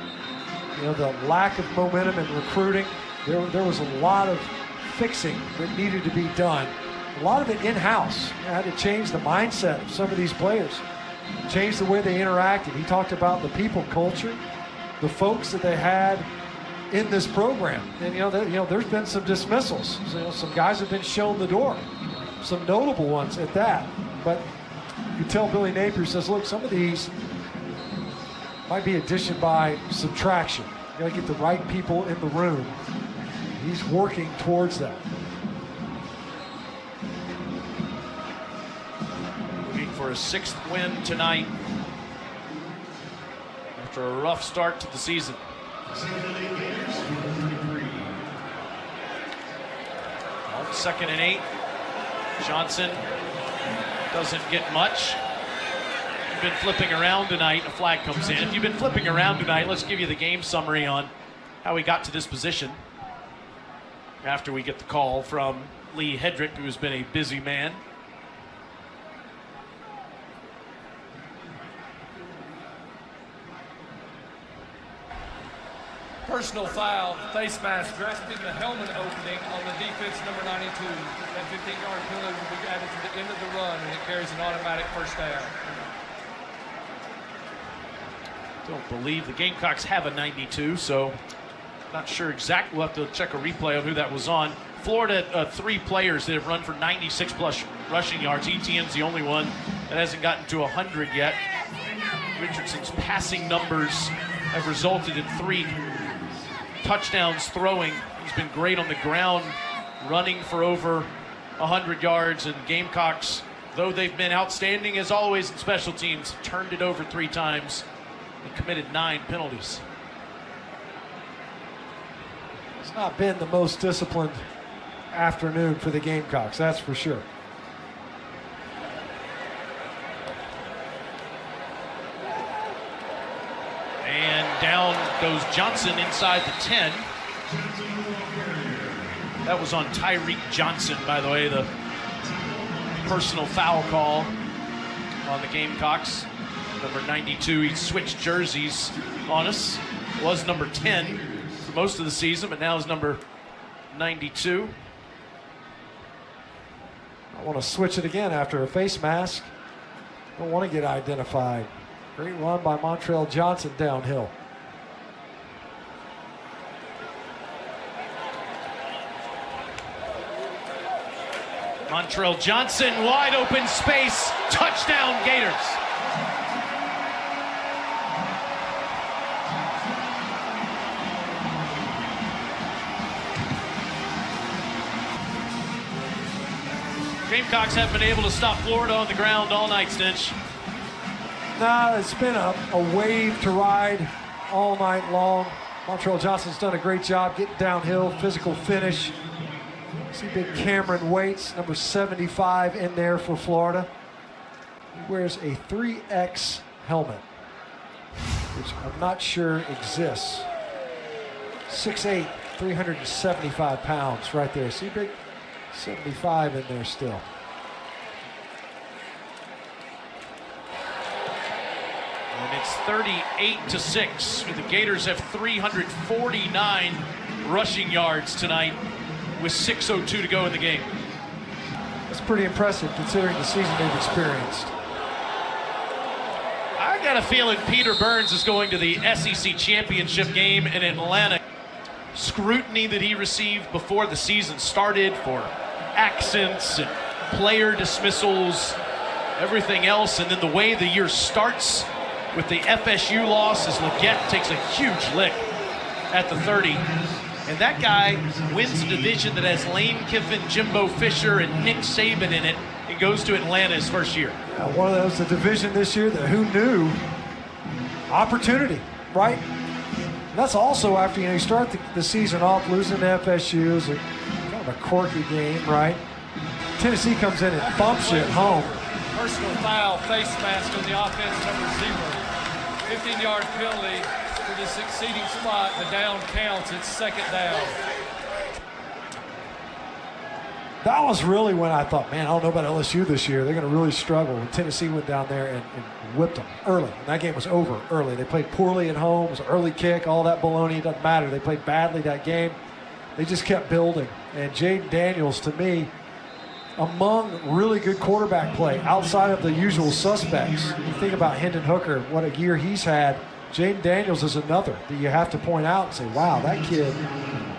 you know, the lack of momentum and recruiting, there was a lot of fixing that needed to be done. A lot of it in-house. You had to change the mindset of some of these players. Change the way they interacted. He talked about the people culture, the folks that they had in this program. And there's been some dismissals. So, some guys have been shown the door, some notable ones at that. But you tell Billy Napier, says, look, some of these might be addition by subtraction. You got to get the right people in the room. He's working towards that. For a 6th win tonight after a rough start to the season. 2nd and 8. Johnson doesn't get much. You've been flipping around tonight. A flag comes in. If you've been flipping around tonight, let's give you the game summary on how we got to this position after we get the call from Lee Hedrick, who's been a busy man. Personal foul, face mask, grasping the helmet opening on the defense number 92. That 15-yard penalty will be added to the end of the run, and it carries an automatic first down. Don't believe the Gamecocks have a 92, so not sure exactly. We'll have to check a replay on who that was on. Florida, 3 players that have run for 96-plus rushing yards. Etienne's the only one that hasn't gotten to 100 yet. Richardson's passing numbers have resulted in 3 touchdowns throwing. He's been great on the ground, running for over 100 yards. And Gamecocks, though they've been outstanding as always in special teams, turned it over 3 times and committed 9 penalties. It's not been the most disciplined afternoon for the Gamecocks, that's for sure. And down goes Johnson inside the 10. That was on Tyreek Johnson, by the way, the personal foul call on the Gamecocks. Number 92, he switched jerseys on us. Was number 10 for most of the season, but now is number 92. I want to switch it again after a face mask. Don't want to get identified. Great run by Montrell Johnson downhill. Montrell Johnson, wide open space, touchdown Gators. Gamecocks haven't been able to stop Florida on the ground all night, Stinch. Nah, it's been a wave to ride all night long. Montrell Johnson's done a great job getting downhill, physical finish. See big Cameron Waits, number 75 in there for Florida. He wears a 3X helmet, which I'm not sure exists. 6'8", 375 pounds right there. See big 75 in there still. And it's 38-6. The Gators have 349 rushing yards tonight with 6:02 to go in the game. That's pretty impressive considering the season they've experienced. I got a feeling Peter Burns is going to the SEC championship game in Atlanta. Scrutiny that he received before the season started for accents and player dismissals, everything else, and then the way the year starts with the FSU loss as Leggett takes a huge lick at the 30. And that guy wins a division that has Lane Kiffin, Jimbo Fisher, and Nick Saban in it, and goes to Atlanta his first year. One of those, the division this year that who knew? Opportunity, right? And that's also after, you start the season off losing to FSU. It was kind of a quirky game, right? Tennessee comes in and bumps you at home. Personal foul, face mask on the offense, number 0. 15-yard penalty for the succeeding spot. The down counts. It's 2nd down. That was really when I thought, man, I don't know about LSU this year. They're going to really struggle. When Tennessee went down there and whipped them early. And that game was over early. They played poorly at home. It was an early kick, all that baloney. It doesn't matter. They played badly that game. They just kept building. And Jaden Daniels, to me, among really good quarterback play outside of the usual suspects. You think about Hendon Hooker, what a year he's had. Jaden Daniels is another that you have to point out and say, wow, that kid,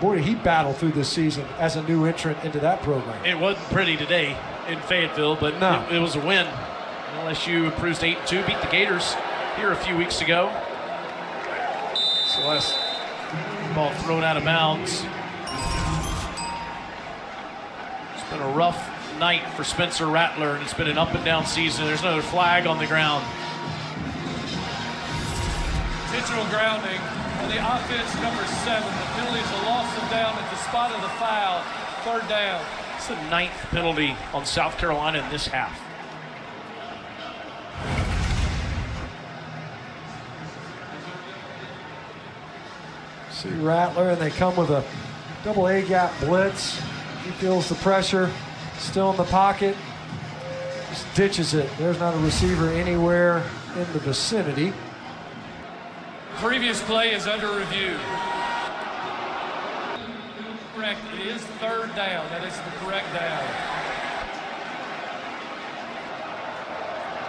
boy, did he battle through this season as a new entrant into that program. It wasn't pretty today in Fayetteville, but no. it was a win. LSU improves 8-2, beat the Gators here a few weeks ago. Celeste, ball thrown out of bounds. It's been a rough night for Spencer Rattler, and it's been an up and down season. There's another flag on the ground. Intentional grounding on the offense, number 7. The penalty is a loss of down at the spot of the foul. 3rd down. It's the 9th penalty on South Carolina in this half. See Rattler, and they come with a double A gap blitz. He feels the pressure, still in the pocket, just ditches it. There's not a receiver anywhere in the vicinity. Previous play is under review. Correct, it is 3rd down. That is the correct down.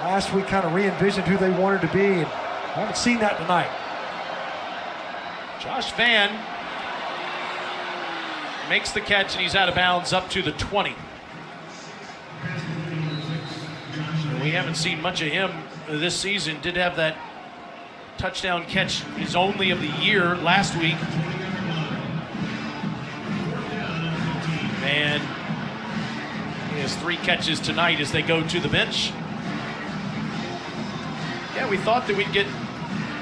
Last week kind of re-envisioned who they wanted to be, and I haven't seen that tonight. Josh Vann makes the catch, and he's out of bounds up to the 20. And we haven't seen much of him this season. Did have that touchdown catch, his only of the year last week. And he has 3 catches tonight as they go to the bench. Yeah, we thought that we'd get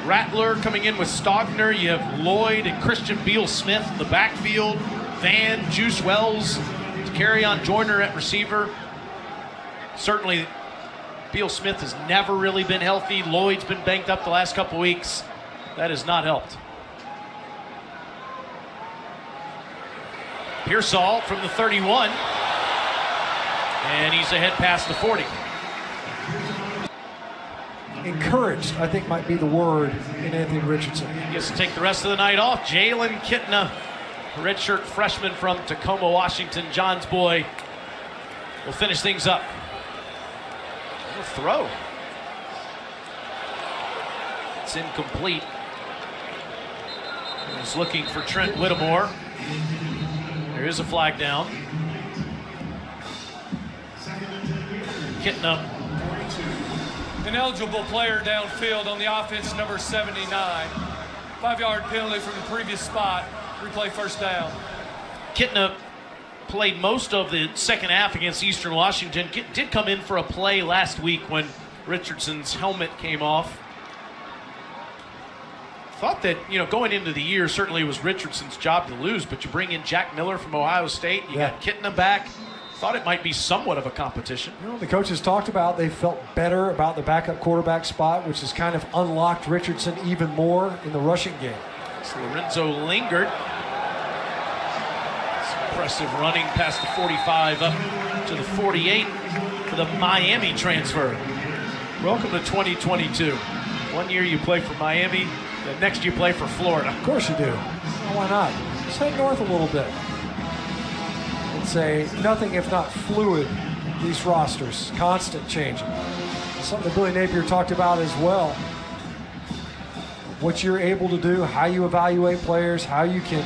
Rattler coming in with Stogner. You have Lloyd and Christian Beal-Smith in the backfield. Van, Juice Wells to carry on Joyner at receiver. Certainly, Beal-Smith has never really been healthy. Lloyd's been banged up the last couple weeks. That has not helped. Pearsall from the 31. And he's ahead past the 40. Encouraged, I think, might be the word in Anthony Richardson. He gets to take the rest of the night off. Jalen Kitna, redshirt freshman from Tacoma, Washington, John's boy, will finish things up. Little throw. It's incomplete. He's looking for Trent Whittemore. There is a flag down. Kitna. Ineligible player downfield on the offense, number 79. 5-yard penalty from the previous spot. Replay 1st down. Kitna played most of the second half against Eastern Washington. Did come in for a play last week when Richardson's helmet came off. Thought that, going into the year, certainly it was Richardson's job to lose, but you bring in Jack Miller from Ohio State. You got Kitna back. Thought it might be somewhat of a competition. The coaches talked about they felt better about the backup quarterback spot, which has kind of unlocked Richardson even more in the rushing game. So Lorenzo lingered. Some impressive running past the 45 up to the 48 for the Miami transfer. Welcome to 2022. 1 year you play for Miami, the next you play for Florida. Of course you do. Well, why not? Just head north a little bit. It's a nothing if not fluid, these rosters, constant changing. Something that Billy Napier talked about as well. What you're able to do, how you evaluate players, how you can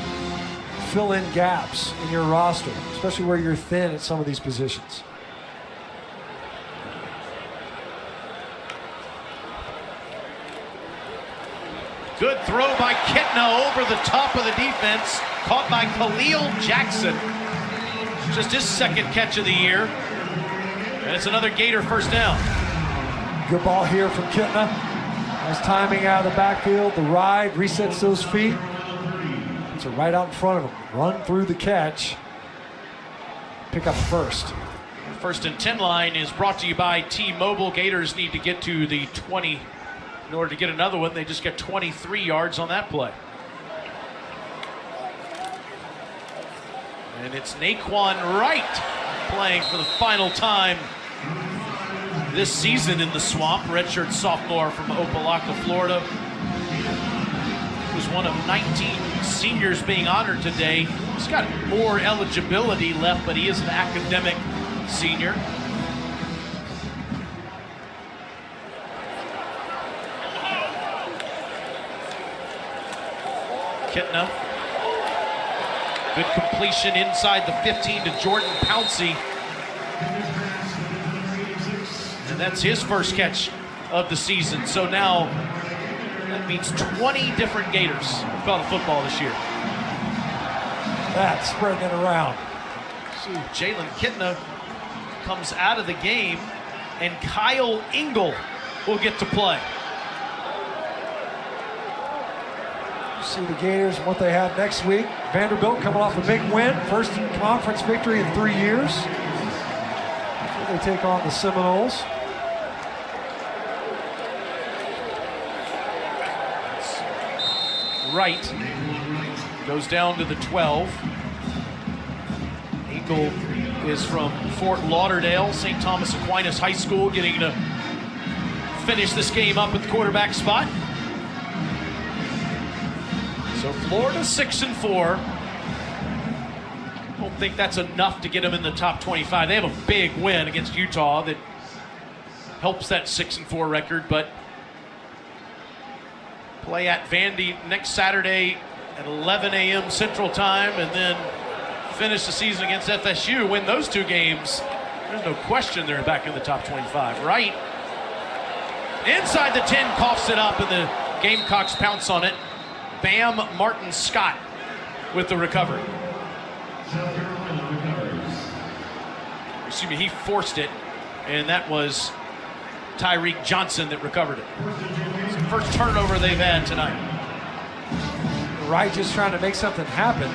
fill in gaps in your roster, especially where you're thin at some of these positions. Good throw by Kitna over the top of the defense, caught by Khalil Jackson. Just his 2nd catch of the year. And it's another Gator 1st down. Good ball here from Kitna. Nice timing out of the backfield. The ride resets those feet. Puts it right out in front of him. Run through the catch. Pick up 1st. 1st and 10 line is brought to you by T-Mobile. Gators need to get to the 20. In order to get another one, they just get 23 yards on that play. And it's Naquan Wright playing for the final time this season in the Swamp. Redshirt sophomore from Opelika, Florida. Was one of 19 seniors being honored today. He's got more eligibility left, but he is an academic senior. Kitna. Good completion inside the 15 to Jordan Pouncey. And that's his 1st catch of the season. So now that means 20 different Gators have caught a football this year. That's spreading it around. Jalen Kitna comes out of the game, and Kyle Engel will get to play. See the Gators and what they have next week. Vanderbilt coming off a big win, first conference victory in 3 years. They take on the Seminoles. Wright goes down to the 12. Engel is from Fort Lauderdale, St. Thomas Aquinas High School, getting to finish this game up at the quarterback spot. So Florida 6-4. Don't think that's enough to get them in the top 25. They have a big win against Utah that helps that 6-4 record, but play at Vandy next Saturday at 11 a.m. Central Time, and then finish the season against FSU. Win those two games, there's no question they're back in the top 25. Right inside the 10, coughs it up, and the Gamecocks pounce on it. Bam Martin Scott with the recovery. Excuse me, he forced it, and that was Tyreek Johnson that recovered it. It's the first turnover they've had tonight. Wright just trying to make something happen.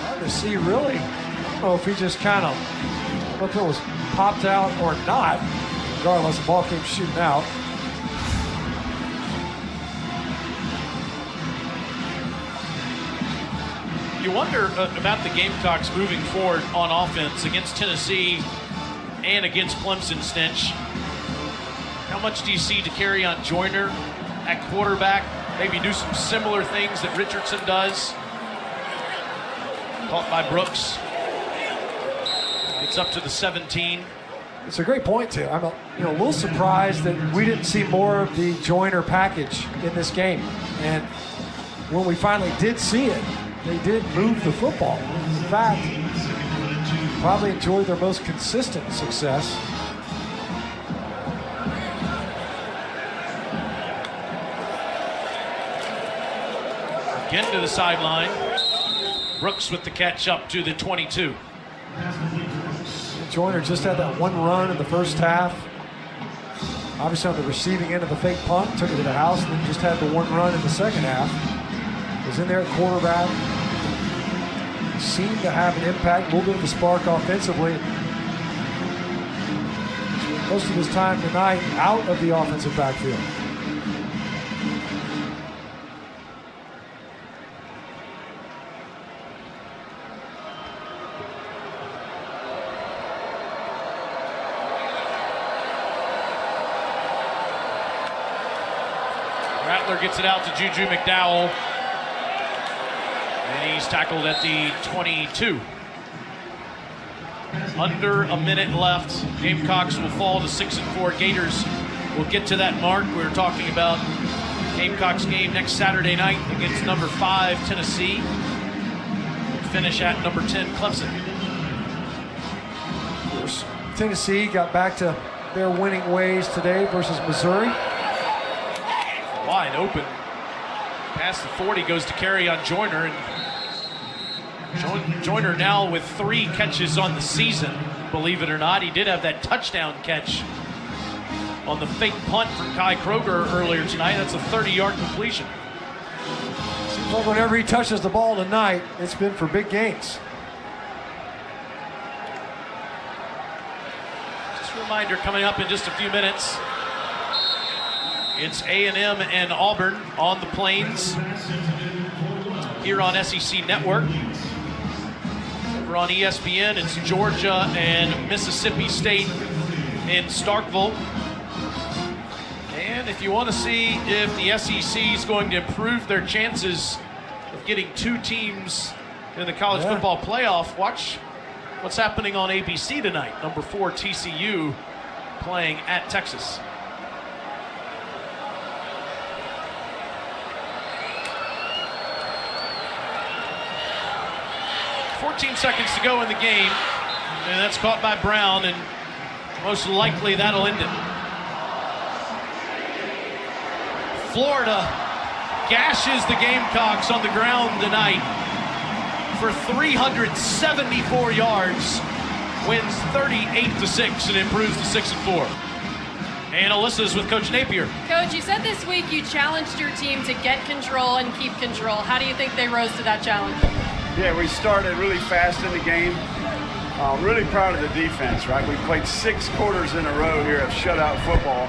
Hard to see, really. I don't know if he just kind of, I don't know if it was popped out or not. Regardless, the ball came shooting out. You wonder about the Gamecocks moving forward on offense against Tennessee and against Clemson, Stinch. How much do you see to carry on Joyner at quarterback? Maybe do some similar things that Richardson does. Caught by Brooks. Gets up to the 17. It's a great point, too. I'm a little surprised that we didn't see more of the Joyner package in this game. And when we finally did see it, they did move the football. In fact, probably enjoyed their most consistent success. Again to the sideline. Brooks with the catch up to the 22. Joyner just had that one run in the first half. Obviously on the receiving end of the fake punt, took it to the house, and then just had the one run in the second half. Was in there at quarterback. Seemed to have an impact, a little bit of a spark offensively. Most of his time tonight out of the offensive backfield. Rattler gets it out to Juju McDowell. And he's tackled at the 22. Under a minute left. Gamecocks will fall to 6-4. Gators will get to that mark. We were talking about Gamecocks game next Saturday night against number 5 Tennessee. Finish at number 10 Clemson. Of course, Tennessee got back to their winning ways today versus Missouri. Wide open. Past the 40 goes to carry on Joyner, and Joyner now with 3 catches on the season, believe it or not. He did have that touchdown catch on the fake punt from Kai Kroger earlier tonight. That's a 30-yard completion. Seems like whenever he touches the ball tonight, it's been for big gains. Just a reminder, coming up in just a few minutes, it's A&M and Auburn on the Plains here on SEC Network. Over on ESPN, it's Georgia and Mississippi State in Starkville. And if you want to see if the SEC is going to improve their chances of getting 2 teams in the college football playoff, watch what's happening on ABC tonight. Number 4 TCU playing at Texas. 14 seconds to go in the game, and that's caught by Brown, and most likely that'll end it. Florida gashes the Gamecocks on the ground tonight for 374 yards, wins 38-6, and improves to 6-4. And Alyssa's with Coach Napier. Coach, you said this week you challenged your team to get control and keep control. How do you think they rose to that challenge? Yeah, we started really fast in the game. Really proud of the defense, right? We played 6 quarters in a row here of shutout football.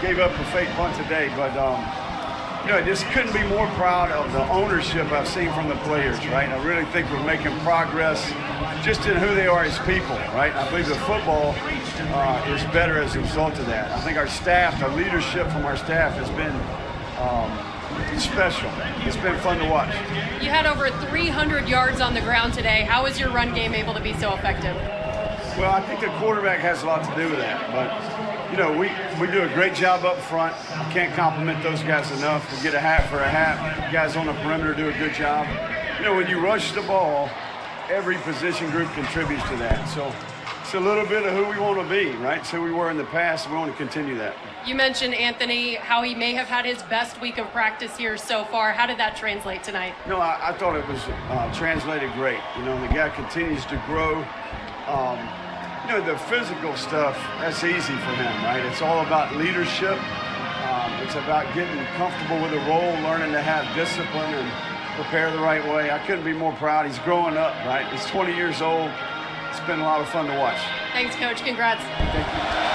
Gave up a fake punt today, but I just couldn't be more proud of the ownership I've seen from the players, right? I really think we're making progress just in who they are as people, right? I believe the football is better as a result of that. I think our staff, the leadership from our staff has been special. It's been fun to watch. You had over 300 yards on the ground today. How was your run game able to be so effective? Well, I think the quarterback has a lot to do with that, but we do a great job up front. I can't compliment those guys enough. We get a hat for a hat. Guys on the perimeter do a good job. When you rush the ball, every position group contributes to that. So it's a little bit of who we want to be, right? It's who we were in the past, and we want to continue that. You mentioned Anthony, how he may have had his best week of practice here so far. How did that translate tonight? No, I thought it was translated great. The guy continues to grow. The physical stuff, that's easy for him, right? It's all about leadership. It's about getting comfortable with the role, learning to have discipline and prepare the right way. I couldn't be more proud. He's growing up, right? He's 20 years old. It's been a lot of fun to watch. Thanks, Coach. Congrats. Thank you.